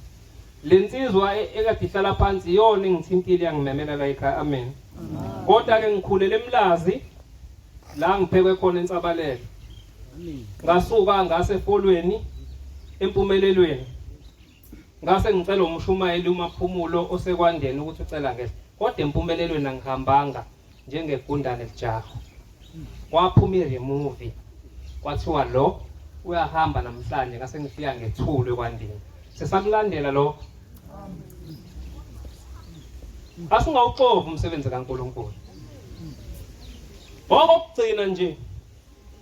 lensizwa ekade ihlala phansi yona engithintile yangimemela la ekhaya amen kodwa ke ngikhulele emlazi la ngiphekwe khona ensabalelo ngasuka ngase Esphiweni empumelelweni ngase ngicela umshumayeli umaphumulo osekwandeni ukuthi ucela ngeke kodwa empumelelweni angihambanga njengegundane lijaha waphuma iremovie kwathiwa lo uyahamba namhlanje ngase ngifika ngethulwe kwandini sesakulandela lo asingawuxova umsebenzi kaNkulunkulu okugcina nje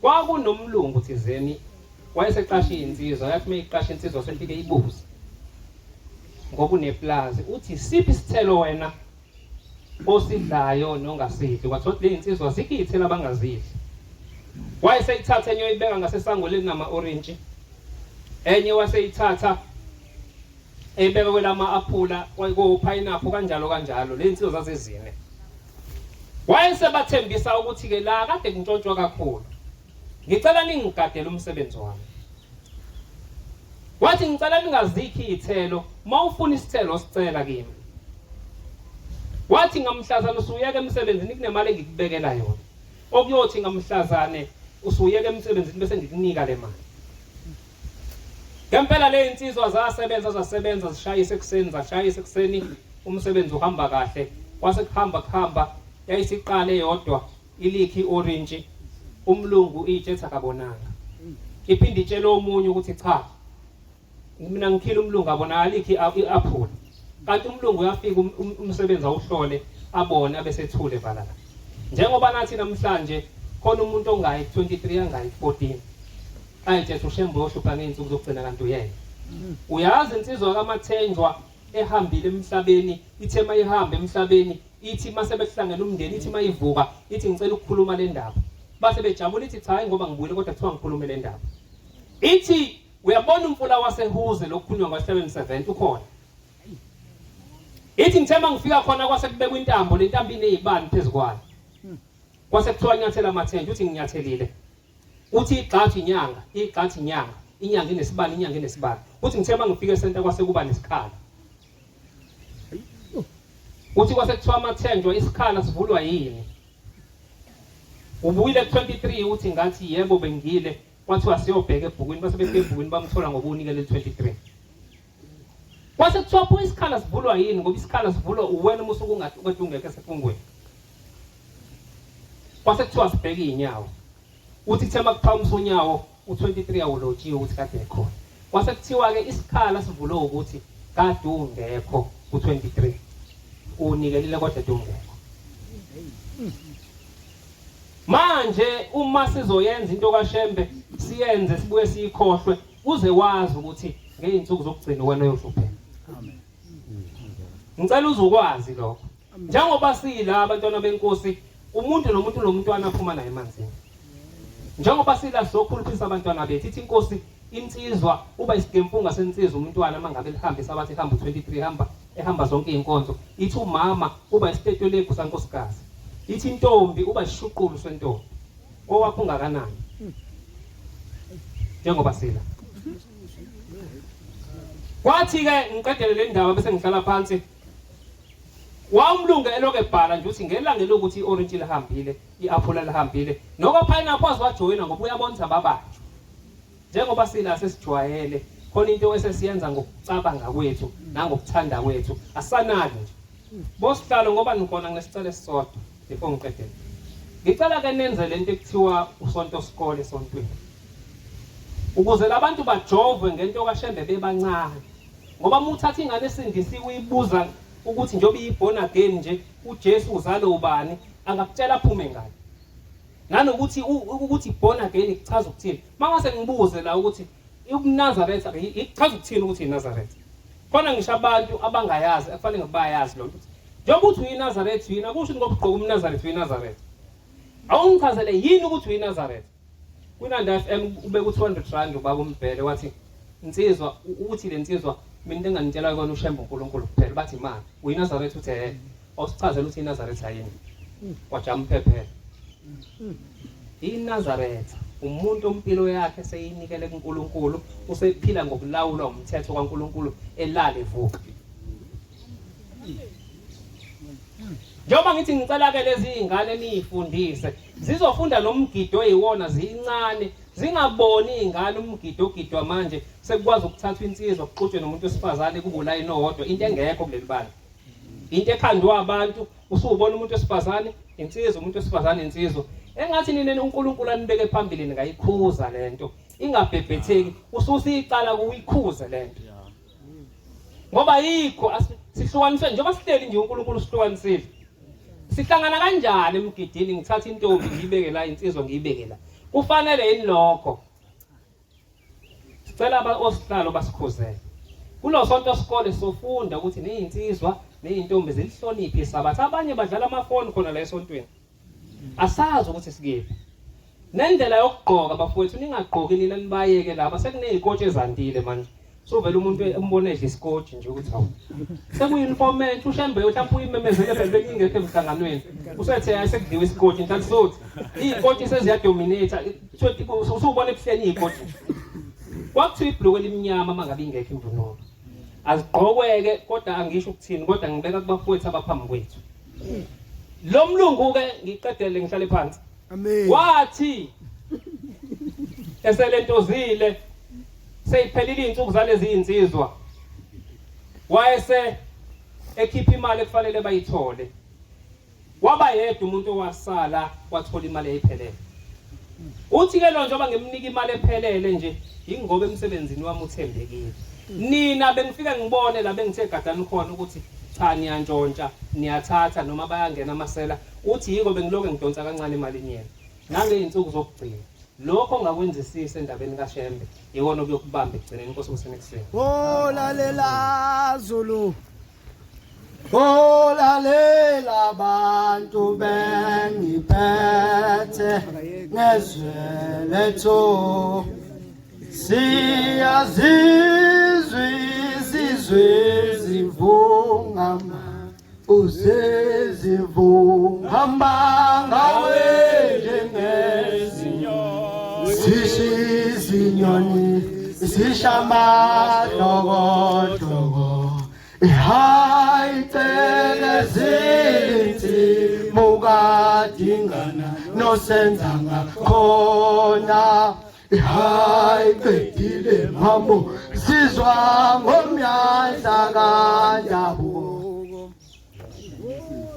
kwakunomlungu thizeni wayeseqasha insizwa yathi mayiqasha insizwa sefike ibuza ngoba uneplazi uthi siphi isithelo wena osidlayo nongasidli kwathiwa le insizwa zikithela abangazidli wayeseyithatha enye uyibeka ngasesangoleni nama orange enye waseyithatha ebeka kwelama aphula kwako pineapple kanjalo le insizwa zasezine wayesebathembisa ukuthi ke la kade kuntshontshwa kakhulu ngicela ningigadele umsebenzi wami wathi ngicela ningazikhi izithelo mawufuna isithelo sicela kimi wathi ngamhlazana usuyeke emsebenzini kunemali engikubekela yona okuyothi ngamhlazane usuyeke emsebenzini bese ngikunika le mali ngempela le insizwa zasebenza zishayise ekuseni umsebenzi uhamba kahle kwase kuhamba yayisiqale yodwa ilikhi orange umlungu itshetha akabonanga iphinde itshela omunye ukuthi cha mina ngikhila umlungu abona alikhi iapple kanti umlungu uyafika umsebenzi awuhlole abone abesethule valala njengoba nathi namhlanje khona umuntu ongayi 23 angayi 14 ayithethe uShembe ohlupha ngeensuku zokugcina kanti uyena uyazi insizwa kaMathenjwa ehambile emhlabeni ithe mayihambe emhlabeni ithi mase behlangene umndeni ithi mayivuka ithi ngicela ukukhuluma le ndaba base bejabula ithi cha ngoba ngibuyile kodwa kuthiwa ngikhulume le ndaba ithi uyabona umfula wasehuze lokukhulunywa ngwahlabeni 7 ukhona ithi ngithema ngifika khona kwase kubekwa intambo le ntambo inezibani phezukwayo kwase kuthiwa nyathela Mathenjwa uthi nginyathelile uthi igxathi inyanga inesibani uthi ngithema ngifike esenta kwase kuba nesikhala uthi kwase kuthiwa Mathenjwa isikhala sivulwa yini ubuyile 23 uthi ngathi yebo bengile kwathiwa siyobheka ebhukwini base befike ebhukwini bamthola ngoba unikele 23 kwase kuthiwa pho isikhala sivulwa yini ngoba isikhala sivulwa uwena musuku ungathi ungeke sefungweni kwase kuthiwa sibheke inyawo uthi thema kuphamisa unyawo u23 awulotshiwe ukuthi kade ekhona kwase kuthiwa ke isikhala sivulwa ukuthi kade ungekho u23 unikelile kodwa ungekho manje uma sizoyenza into kaShembe siyenze sibuye siyikhohlwe uze wazi ukuthi ngeinsuku zokugcina wena uyohlupheka amen ngicela uzokwazi lokho njengoba sila abantwana benkosi umuntu nomntwana aphuma naye emanzini njengoba sila sokhuluphisa abantwana bethu ithi inkosi insizwa uba isikempunga sensizwa umntwana mangabe lihambe sabathi ehamba u23 ehamba zonke inkonzo ithi umama uba isitetolegu sankosikazi ithi intombi uba isishuqulu sentombi owakho ungakanani njengoba sila kwathi ke ngiqedele le ndaba bese ngihlala phansi wamlunga eloke ebhala nje uthi ngelanga lokuthi i-orange lihambile i-apple lihambile noko pineapple wajoyina ngoba uyabona ukuthi ababanjwa njengoba sila sesijwayele khona into esesiyenza ngokucabanga kwethu nangokuthanda kwethu asanali nje bosihlalo ngoba nikhona ngesicelo esisodwa before ngiqedele ngicela ke nenze lento ekuthiwa usonto sikole esontweni ukuze labantu bajove ngento kaShembe bebancane ngoba muthatha ingane esindisiwe uyibuza ukuthi njobe iborn again nje uJesu uzalo ubani angakutshela aphume ngani nanokuthi ukuthi born again ichaza ukuthini mangase ngibuze la ukuthi uNazareth ichaza ukuthini ukuthi iNazareth khona ngisho abantu abangayazi afanele ngibayazi lonto njengoba uthi uyiNazareth yini akusho ngokugqoka uNazareth uyiNazareth awungichazele yini ukuthi uyiNazareth kwinanda FM ubeka u200 ubaba umbhele wathi insizwa ukuthi le nsizwa mina enganitshela kona uShembe uNkulunkulu kuphela bathi manje uyiNazareth uthe awusichazela ukuthi iNazareth ayini wajama phephe iNazareth umuntu impilo yakhe seyinikele kuNkulunkulu usephila ngokulawulwa umthetho kaNkulunkulu elale vuka njengoba ngithi ngicela ke lezi izingane niyifundise zizofunda nomgido eyiwona zincane zingaboni izingane umgido ogidwa manje sekwazi ukuthatha insizwa kuxutshwe nomuntu wesifazane kubulayini owodwa into engekho kuleli bani into ekhandwa abantu usubona umuntu wesifazane insizwa umuntu wesifazane insizwa engathi nini uNkulunkulu anibeke phambili ngayikhuza lento ingabhebhetheki ususicala kuyikhuza lento ngoba yikho sihlukaniswe njengoba sihleli nje uNkulunkulu sihlukanisile sihlangana kanjani emgidini ngithatha intombi ngiyibeke la insizwa ngiyibeke la kufanele yini lokho sicela osihlalo basikhuzele kulo sonto sikole sofunda ukuthi nezinsizwa nezintombi zilihloniphe isabatha abanye badlala amafoni khona la esontweni asazi ukuthi sikephi nendlela yokugqoka bafowethu ningagqoki nina nibayeke laba sekunezikotshi ezandile manje sovela umuntu embone edla isikotshi nje ukuthi hawu sekuyuniform entsha uShembe mhlawumbe uyimemezele phela ingekho emhlanganweni usethe ayisekudliwa isikotshi inhlanhla sothi izikotshi seziyadominate usubona ebuhleni izikotshi kwakuthiwa ibhluku elimnyama mangabe ingekho imvunulo azigqokweke kodwa angisho ukuthini kodwa ngibeka kubafowethu abaphambi kwethu lo mlungu ke ngiqedele ngihlale phansi Amen wathi eselentozile seyiphelile insuku zalezi insizwa wayese ekhipha imali ekufanele bayithole waba yedwa umuntu owasala wathola imali eyiphelele uthi ke lo njengoba ngimnika imali ephelele nje ingoba emsebenzini wami uthembekile nina bengifika ngibone la bengithe gadani khona ukuthi cha niyantshontsha niyathatha noma bayangena amasela uthi yiko bengiloke ngidonsa kancane imali yenu nangezinsuku zokugcina lokho ongakwenzisisa endabeni kaShembe yikona okuyokubamba egcineni inkosi kusenekuseni olalela Zulu olalela abantu bengiphethe nezwe lethu siyazizwe izizwe zivungama uzezivungama ngawe njengezinyoni sishizinyoni sishama dogodogo ihayitelezili mukadingana nosenzanga khona ihayibedile mambo sizwa ngomyandla kandabuko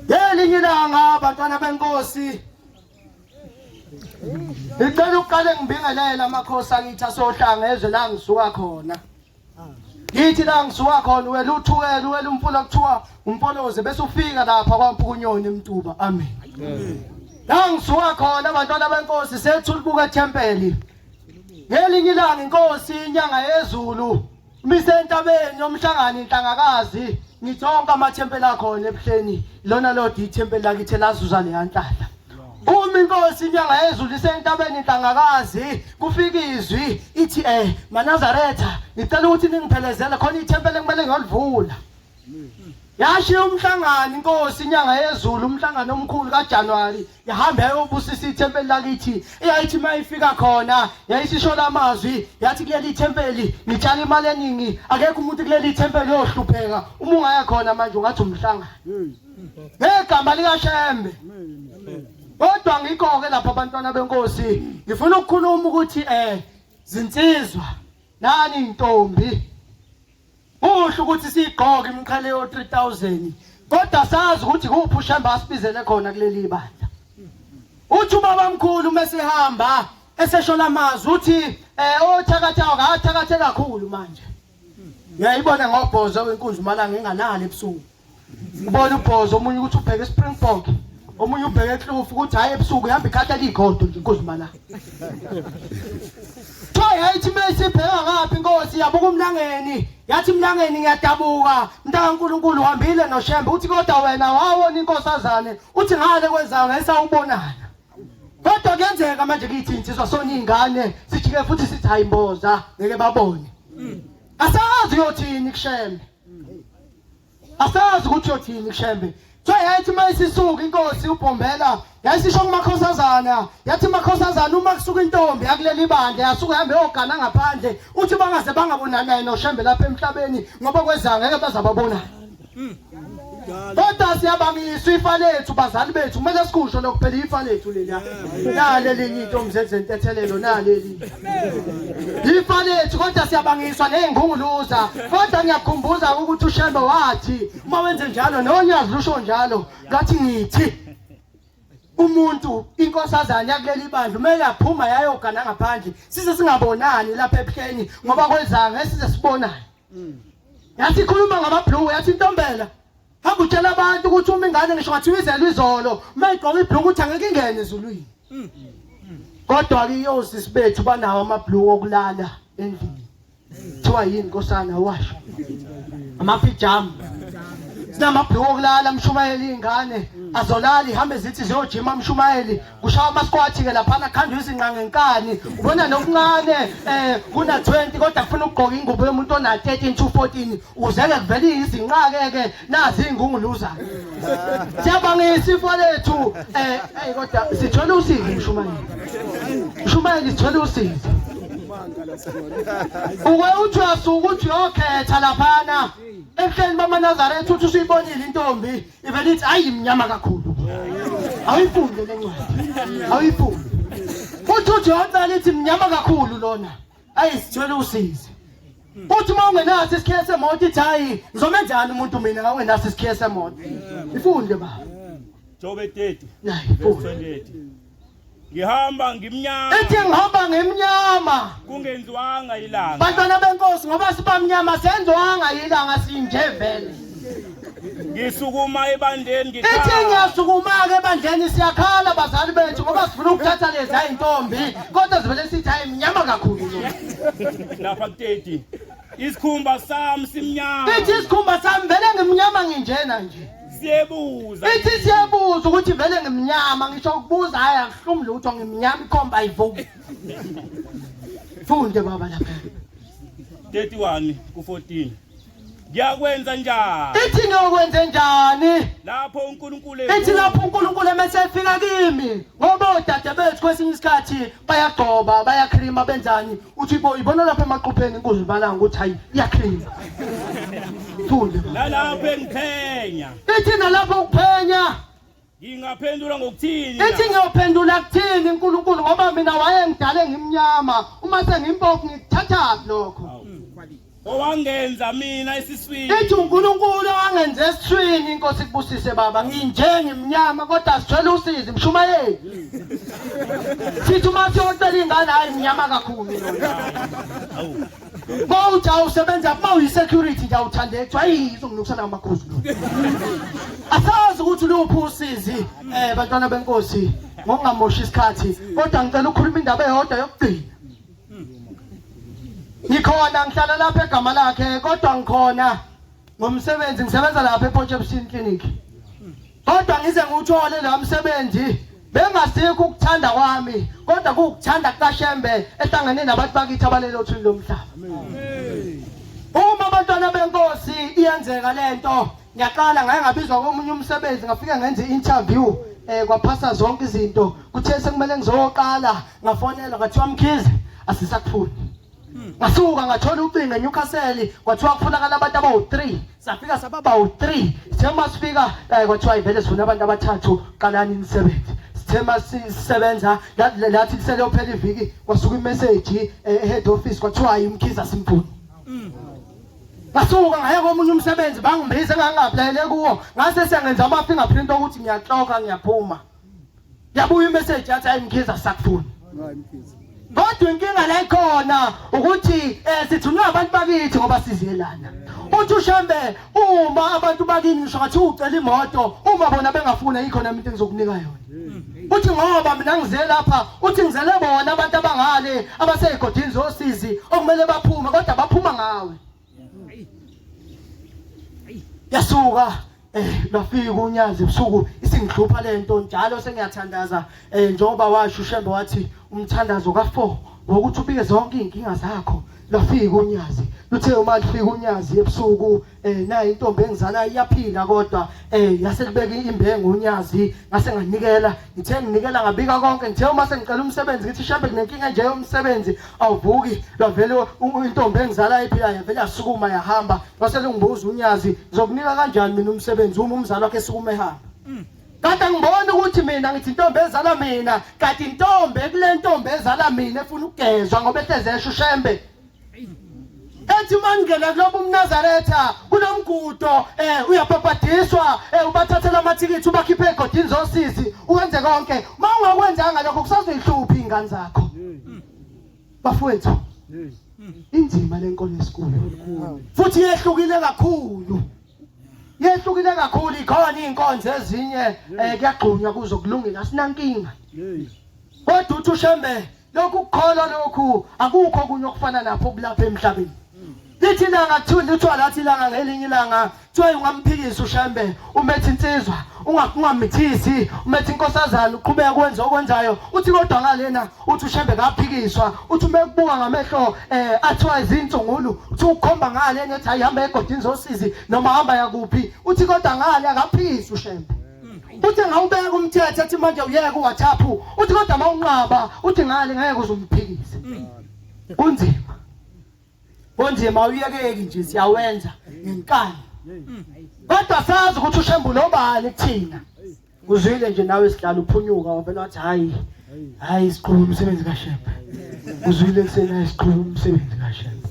yelinye ilanga abantwana benkosi ngicela uqale ngibingelela amakhosi angithi asohlanga ezwe la ngisuka khona ngithi la ngisuka khona wena uthukela wena umfula kuthiwa umpoloze bese ufika lapha kwaMpukunyoni eMtuba amen la ngisuka khona abantwana benkosi sethulubuka eTemple ngelinye ilanga inkosi inyanga yezulu mise entabeni yomhlangano inhlangakazi ngithonka amathempeli akhona ebuhleni lona lodi ithempeli lakithi lazuza leyanhlahla uma inkosi inyanga yezulu isentabeni inhlangakazi kufika izwi ithi maNazaretha ngicela ukuthi ningiphelezele khona ithempeli kumele ngiyolivula yashiya umhlangano inkosi inyanga yezulu umhlangano omkhulu kaJanuary yahamba yobusisa ithempeli lakithi eyayithi mayifika khona yayisishola amazwi yathi kuleli thempeli ngitshala imali eningi akekho umuntu kuleli thempeli yohlupheka uma ungaya khona manje ungathi umhlangano ngegama lika Shembe. Kodwa ngikho ke lapha abantwana benkosi ngifuna ukukhuluma ukuthi zinsizwa nani intombi usho ukuthi sigqoke imkhale yo 3000 kodwa sazi ukuthi kuphi uShembe asibizele khona kuleli bandla. Uthi ubaba mkhulu mesehamba eseshola amazwi uthi othakatha akathakathe kakhulu manje. Ngiyayibona ngobhozo wenkunzi malanga enganali ebusuku. Ubona ubhozo omunye ukuthi ubheke eSpringbok, omunye ubheke eKlufu ukuthi hayi ebusuku ihamba ikhatha ligodo nje inkunzi malanga. Yayithi mesibheka ngaphi inkosi yabuka umlangeni yathi mlangeni ngiyadabuka mntaka uNkulunkulu uhambile noShembe uthi kodwa wena wawona inkosazane uthi ngale kwenzayo ngesawubonana. Kodwa kuyenzeka manje kithi insizwa sona ingane sijike futhi sithi hayimboza ngeke babone. Asazi uyothini kuShembe. Asazi ukuthi uyothini kuShembe. Yayithi mayisisuka inkosi ubhombela yayisisho kumakhosazana yathi makhosazana uma kusuka intombi yakuleli bandla yasuka hambe yogana ngaphandle uthi bangaze bangabonana naye noShembe lapha emhlabeni ngoba kweza ngeke bazababona. Kodwa siyabangisa ifa lethu bazali bethu kumele sikusho lokuphela ifa lethu leliya naleli intombi zezentethelelo naleli ifa lethu kodwa siyabangiswa nezingunguluza kodwa ngiyakhumbuza ukuthi uShembe wathi uma wenze njalo noNyazi lusho njalo ngathi ngithi umuntu inkosazana yakuleli bandla kumele aphuma yayogana ngaphandle size singabonani lapha epheni ngoba kweza ngeke size sibonane. Yathi khuluma ngamaBhluku yathi intombela hamba utshela abantu ukuthi uma ingane ngisho ngathi uyizelwe izolo mayigqoka ibhluku uthi angeke ingene ezulwini. Kodwa ke yosisi bethu banawo amabhluku okulala endlini. Kuthiwa yini nkosana washo? Amapijama. Sinamabhluku okulala mshumayeli ingane azolala ihambe zithi ziyojima mshumayeli kushawa amasquat ke lapha nakhandwa izinqa ngenkani ubona nokuncane kuna 20 kodwa ufuna ukugqoka ingubo yomuntu ona 13 to 14 uzeke kuvele izinqa ke nazi ingunguluza. Siyabangisa ifo lethu kodwa sithola usizo mshumayeli sithola usizo. Uthi asuka uthi yokhetha laphana ehleni bamaNazaretha uthi usuyibonile intombi ivele ithi ayi imnyama kakhulu. Ayifunde lencwadi. Ayifunde. Uthi yontsala ithi imnyama kakhulu lona. Ayisithwele usizi. Uthi uma ungenaso isikhiye semoto ithi hayi ngizomenzani umuntu mina ngawengaso isikhiye semoto. Ifunde baba. Jobe 30. Hayi. Ngihamba ngimnyama. Ethi ngihamba ngemnyama. Kungenziwanga ilanga. Bantwana benkosi ngoba sibamnyama senziwanga ilanga sinje vele. Ngisukuma ebandeni ngikhala. Ethi ngiyasukuma ke ebandeni siyakhala bazali bethu ngoba sifuna ukuthatha lezi ayintombi kodwa zivele sithi hayi imnyama kakhulu lo. Lapha ku30. Isikhumba sami simnyama. Ethi isikhumba sami vele ngimnyama nginjena nje. Siyebuza. Ethi siyebuza ukuthi vele ngimnyama ngisho ukubuza hayi akuhlumi lutho ngimnyama ikhomba ayivuki. Funde baba lapha. 31 ku14. Ngiyakwenza njani? Ethi ngiyokwenza njani? Lapho uNkulunkulu Ethi lapho uNkulunkulu emesefika kimi ngoba odade bethu kwesinye isikhathi bayagcoba bayakhrima benzani uthi ibona lapha emaqhupheni inkuzi balanga ukuthi hayi iyakhrima. Funde nalapho engiphenya. Ethi nalapho ukuphenya ngingaphendula ngokuthini? Ethi ngiyophendula kuthini uNkulunkulu ngoba mina wayengidale ngimnyama uma sengimpofu ngikuthatha lokho. Owangenza mina esiswini. Ethi uNkulunkulu wangenza esiswini inkosi kubusise baba nginje ngimnyama kodwa sithwele usizi mshumayeli. Sithi uma siyocela ingane hayi imnyama kakhulu Awu. Bawuja usebenza mawuyisecurity nje awuthandeki hayi izonginukusana amakhosi lo. Asazi ukuthi luphi usizi bantwana benkosi ngokungamoshi isikhathi kodwa ngicela ukukhuluma indaba eyodwa yokugcina. Ngikhona ngihlala lapha egama lakhe kodwa ngikhona ngomsebenzi ngisebenza lapha ePortshepstone Clinic. Kodwa ngize ngiwuthole lo msebenzi bengasikho ukuthanda kwami kodwa kukuthanda kukaShembe ehlangene nabantu bakithi abalelo othuli lomhlaba. Uma abantwana benkosi iyenzeka lento ngiyaqala ngaye ngabizwa komunye umsebenzi ngafika ngenza i-interview kwaphasa zonke izinto kuthe sekumele ngizoqala ngafonela ngathiwa Mkhize asisakufuni. ngasuka ngathola ucingo eNewcastle kwathiwa kufunakala abantu abawu3 safika sababa u3 sithema sifika kwathiwa ivele sifuna abantu abathathu qalani imisebenzi sithema sisebenza lathi kusele uphela iviki kwasuka imessage head office kwathiwa imkhiza simfuni ngasuka ngaya komunye umsebenzi bangimbize ngangapplyele kuwo ngase sengenza ama fingerprint ukuthi ngiyaqoka ngiyaphuma yabuya imessage yathi ayimkhiza sakufuni kodwa inkinga la ikhona ukuthi sithunywa abantu bakithi ngoba siziyelana uthi uShembe uma abantu bakini ngisho ngathi ucela imoto uma bona bengafuna ikhona into engizokunika yona uthi ngoba mina ngize lapha uthi ngizele bona abantu abangale abasegodini zosizi okumele baphume kodwa baphuma ngawe yasuka lafika uNyazi ebusuku isingihlupha lento njalo sengiyathandaza njengoba washo uShembe wathi umthandazo ka4 wokuthi ubike zonke inkinga zakho lafika uNyazi luthe uma lifika uNyazi ebusuku nayo intombi engizala iyaphila kodwa yaselibeka imbengu uNyazi ngase nganikela ngithe nginikela ngabika konke ngithe uma sengicela umsebenzi ngithi Shembe kunenkinga nje yomsebenzi awuvuki lavele intombi engizala iphila yavele yasukuma yahamba wasele ngibuza uNyazi ngizokunika kanjani mina umsebenzi uma umzali wakhe esukuma ehamba Kade ngibona ukuthi mina ngithi intombi ezala mina kanti intombi kule ntombi ezala mina efuna ukugezwa ngoba ehlezesha uShembe ethi mangena kulobu umNazaretha kunomgudo uyapapadiswa ubathathela amathikithi ubakhiphe egodini zosizi uwenze konke mawungakwenzanga lokho kusazoyihlupha izingane zakho bafowethu inzima lenkolo esikhulu futhi yehlukile kakhulu ikhona inkonzo ezinye kuyagqunywa kuzo kulungile asinankinga kodwa uthi uShembe lokhu ukukholwa lokhu akukho kunye okufana lapho kulapha emhlabeni lithi langa kuthula uthwa lathi langa ngelinye ilanga kuthiwa ungamphikisa uShembe umethi insizwa ungamithisi umethi inkosazana uqhubeka kwenza okwenzayo uthi kodwa ngalena uthi uShembe kaphikiswa uthi umekubuka ngamehlo athiwa izinsungulu uthi ukhomba ngalena ethi ayihamba egodini zosizi noma hamba yakuphi uthi kodwa ngale akaphikisa uShembe uthi ngawubeka umthetho ethi manje uyeke uWhatsApp uthi kodwa mawunqaba uthi ngale ngeke uzumphikise kunzima uyekeki nje siyawenza ngenkani kodwa sazi ukuthi uShembe lobani kuthina uzwile nje nawe sihlala uphunyuka wavela wathi hayi isiqhulu umsebenzi kaShembe uzwile kusena isiqhulu umsebenzi kaShembe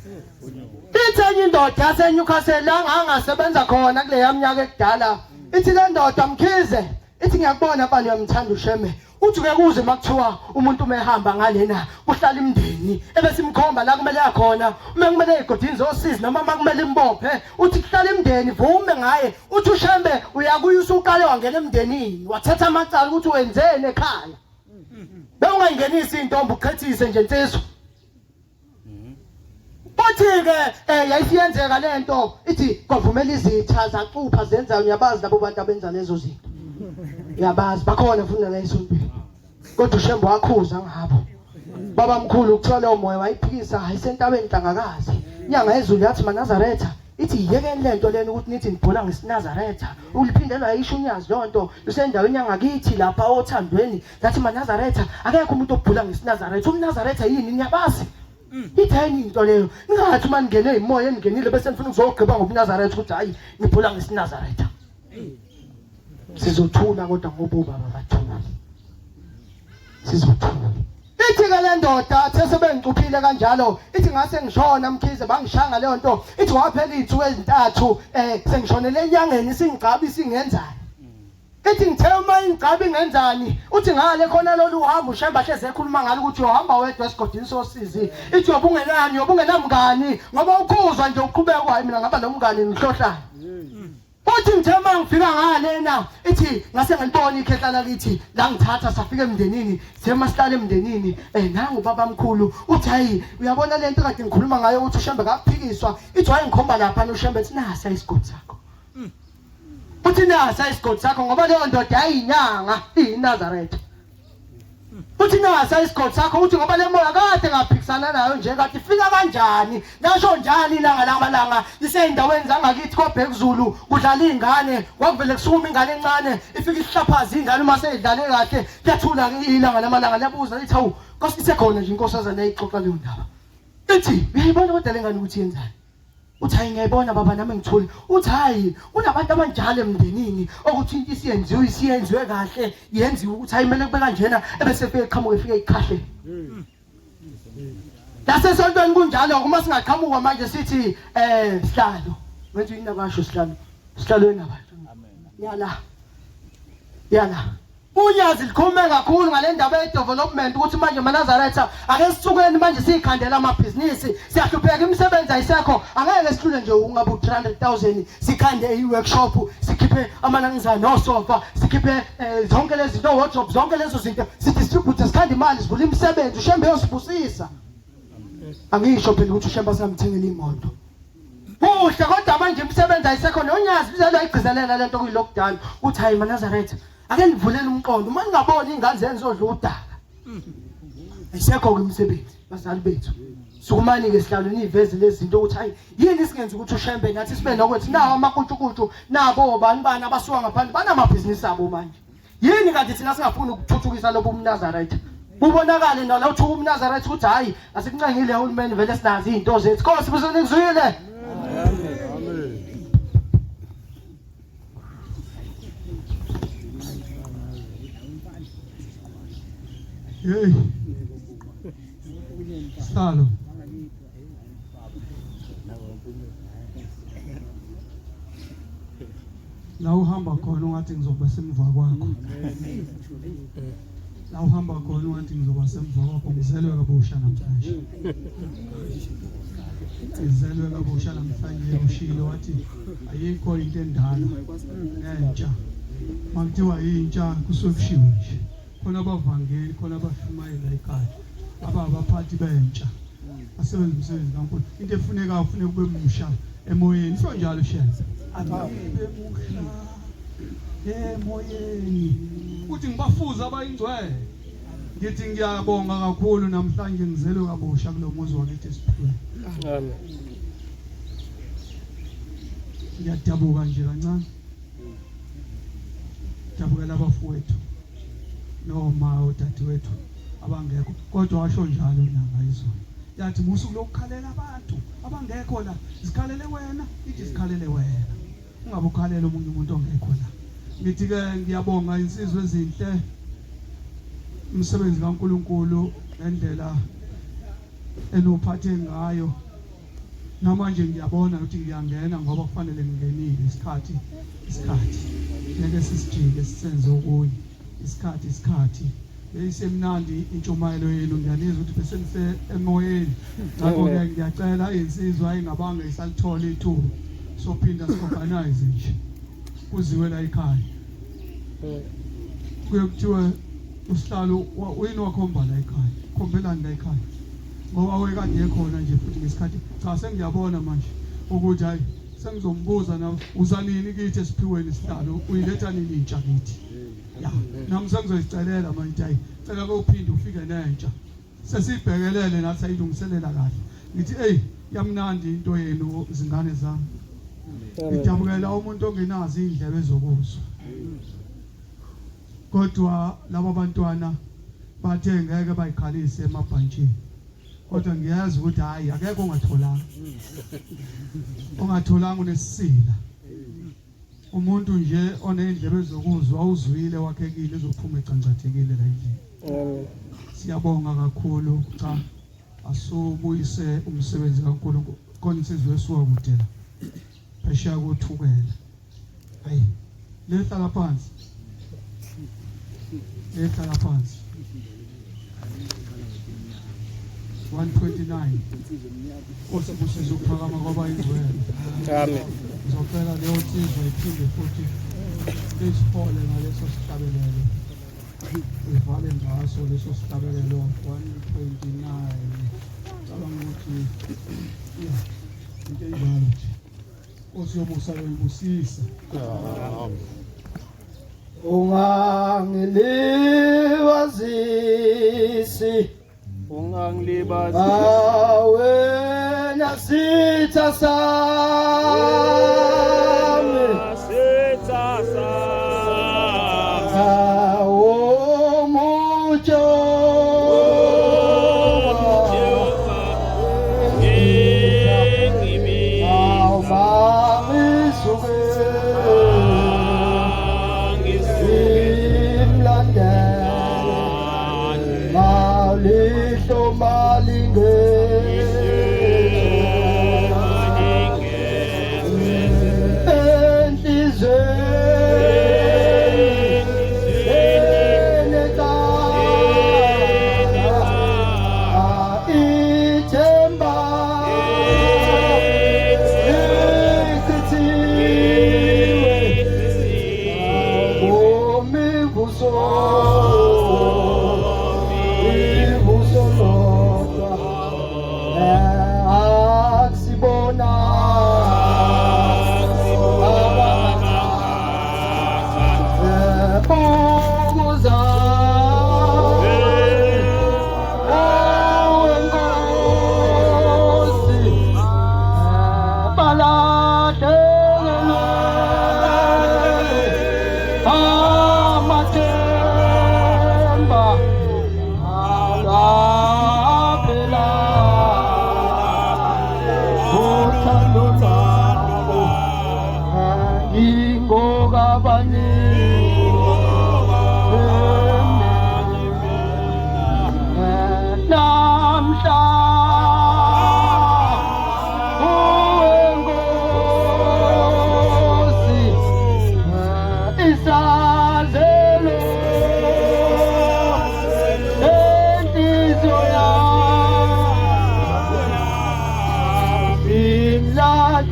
ithenye indoda yaseNewcastle angasebenza khona kule yaminyaka ekudala ithi le ndoda mkhize ithi ngiyakubona bani uyamthanda uShembe uthi ke kuze makuthiwa umuntu umehamba ngalena uhlala imndeni ebesimkhomba la kumele yakhona uma kumele egodini zosizi noma makumele imbophe uthi kuhlala imndeni vume ngaye uthi uShembe uyakuyisa uqale wangena emndenini wathatha amacala ukuthi wenzeni ekhaya bewungangenisa intombi ukhethise nje insizwa uthi-ke yayisiyenzeka lento ithi kwavumela izitha zacupha zenza uyabazi labo bantu abenza lezo zinto uyabazi bakhona futhi la esontweni kodwa uShembe wakhuza ngabo babamkhulu ukuthola leyo moya wayiphikisa hayisentabeni hlangakazi inyanga yezulu yathi maNazaretha ithi yekeni lento lena ukuthi nithi nibhola ngesinazaretha uliphindelwa yisho uNyazi lonto usendaweni yangakithi lapha othandweni yathi maNazaretha akekho umuntu obhola ngesinazaretha umNazaretha yini niyabazi ithayini into leyo ningathi uma ningene imoya engenile bese nifuna ukuzogqiba ngobuNazaretha ukuthi hayi nibhola ngesinazaretha sizothula kodwa ngoba baba bathula sizothula ithi ke le ndoda sesebengicuphile kanjalo ithi ngase ngishona mkhize bangishanga leyo nto ithi waphela izithu ezintathu sengishonele enyangeni singigcabi singenzani ithi ngithe uma ingigcabi ingenzani uthi ngale khona lolu hamba uShembe ahleze ekhuluma ngalo ukuthi uhamba wedwa esigodini sosizi ithi yobungenani yobungenamngani ngoba ukhuzwa nje uqhubeka kwayi mina ngaba nomngani ngihlohlana uthi ngithe mangifika ngalena ithi ngase ngilibona ikhehla lakithi la ngithatha safika emndenini sema sihlale emndenini nangu babamkhulu uthi hayi uyabona lento kade ngikhuluma ngayo ukuthi uShembe kaphikiswa ithi wayengikhomba lapha noShembe ethi nasa isigodi sakho uthi nasa isigodi sakho ngoba leyo ndoda yayinyanga iNazaretha uthi nasa isigodi sakho uthi ngoba le moya kade ngaphikisana nayo nje kade ifika kanjani nasho njalo ilanga lamalanga lisendaweni zangakithi koBhekuzulu kudlala izingane kwakuvele kusuma ingane encane ifika isihlaphaza ingane uma seyidlale kahle kuyathula ilanga lamalanga labuza lithi hawu Nkosi isekhona nje inkosazana eyixoxa leyo ndaba Ethi uyayibona kodwa lengane ukuthi yenzani? Uthi hayi ngiyayibona baba nami ngithule. Uthi hayi kunabantu abanjalo emndenini ukuthi into isiyenziwe kahle yenziwe ukuthi hayi kumele kube kanjena ebese fike eqhamuke efike ikhahle. Lasesontweni kunjalo uma singaqhamuka manje sithi sihlalo. Wenza into kasho sihlalo. Sihlalo wenabantu. Yana. Unyazi likhulume kakhulu ngale ndaba ye-development ukuthi manje eNazaretha ake sisukeni manje sikhandela amabhizinisi siyahlupheka imisebenzi ayisekho angeke sihlule nje ungabe u300,000 sikhande i-workshop sikhiphe amanangiza nosofa sikhiphe zonke lezi zinto wardrobe zonke lezo zinto sidistribute sikhande imali sivula imisebenzi uShembe yosibusisa angisho phela ukuthi uShembe samthengela imoto kuhle kodwa manje imisebenzi ayisekho nonyazi uzelo ayigcizelela lento kuyi-lockdown uthi hayi eNazaretha ake nivulele umqondo uma ningaboni ingane zenizodla udaka ayisekho kwimisebenzi bazali bethu sukumani ke sihlalo niveze lezi zinto ukuthi hayi yini singenza ukuthi uShembe nathi sibe nokuthi nawo amakutshukutshu nabo bani abasuka ngaphandle banamabhizinisi abo manje yini kanti thina singafuni ukuthuthukisa lobo uNazaretha ubonakale nalo uthi uNazaretha ukuthi hayi asikuncengile uhulumeni vele sinazi izinto zethu Nkosi bizonizwile Hey. Sihlalo. La uhamba khona ungathi ngizoba semva kwakho. La uhamba khona ungathi ngizoba semva kwakho ngizelwe kabusha namhlanje. Ngizelwe kabusha namhlanje ushilo wathi ayikho into endala entsha. Makuthiwa intsha kusokushiwo nje. Khona abavangeli khona abashumayela ekhaya abaphathi bentsha asebenza umsebenzi kaNkulunkulu into efuneka kube musha emoyeni so njalo shenza ababe musha emoyeni uthi ngibafuza abayingcwele ngithi ngiyabonga kakhulu namhlanje ngizelwe kabusha kulomuzi wakithi Esphiweni amen ngiyadabuka nje kancane dabukela abafowethu noma udadewethu abangekho kodwa washo njalo unyanga izolo yathi musuku lokukhalela abantu abangekho la zikhalele wena ithi zikhalele wena ungabe ukhalela omunye umuntu ongekho la ngithi ke ngiyabonga insizwe ezinhle umsebenzi kaNkulunkulu ngendlela enophathe ngayo namanje ngiyabona ukuthi ngiyangena ngoba kufanele ngingenile isikhathi ngeke sisijike sisenze okunye isikhathi beyisemnandi intshumayelo yenu ngiyanizwa ukuthi bese nise emoyeni ngakho ke ngiyacela insizwa ayingabanga isalithola ithuba sophinda siorganize nje kuziwe la ekhaya kuyokuthiwa usihlalo uyini wakhomba la ekhaya khombelani la ekhaya ngoba wekade ekhona nje futhi ngesikhathi cha sengiyabona manje ukuthi hayi sengizombuza na uzanini kithi Esphiweni sihlalo uyiletha nini intsha kithi ya nami sengizoyicelela manje hayi cela ukuphinde ufike nentsha sesibhekelele nathi ayilungiselela kahle ngithi hey yamnandi into yenu izingane zami ngijabukela umuntu ongenazi indlebe zokuzwa kodwa labo bantwana bathe ngeke bayikhalise emabhantshini kodwa ngiyazi ukuthi hayi akekho ongatholanga unesisila umuntu nje onendlebe zokuzwa uzwile wakhekile ezophuma ecancathekile la endlini siyabonga kakhulu cha asubuyise umsebenzi kaNkulunkulu khona insizwe esuka kude la phesheya kothukela hayi lehlala phansi lehlala phansi 129 Osibusise ukuphakama kwabayingcwele amen ngizocela leyo nsizwa iphinde futhi isipole ngaleso sihlabelelo ivale ngaso leso sihlabelelo 129 cabanga ukuthi into enjalo nje Osiyomusa loyibusisa ungangilibazisi awe nasitha sami awo mujo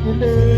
ngile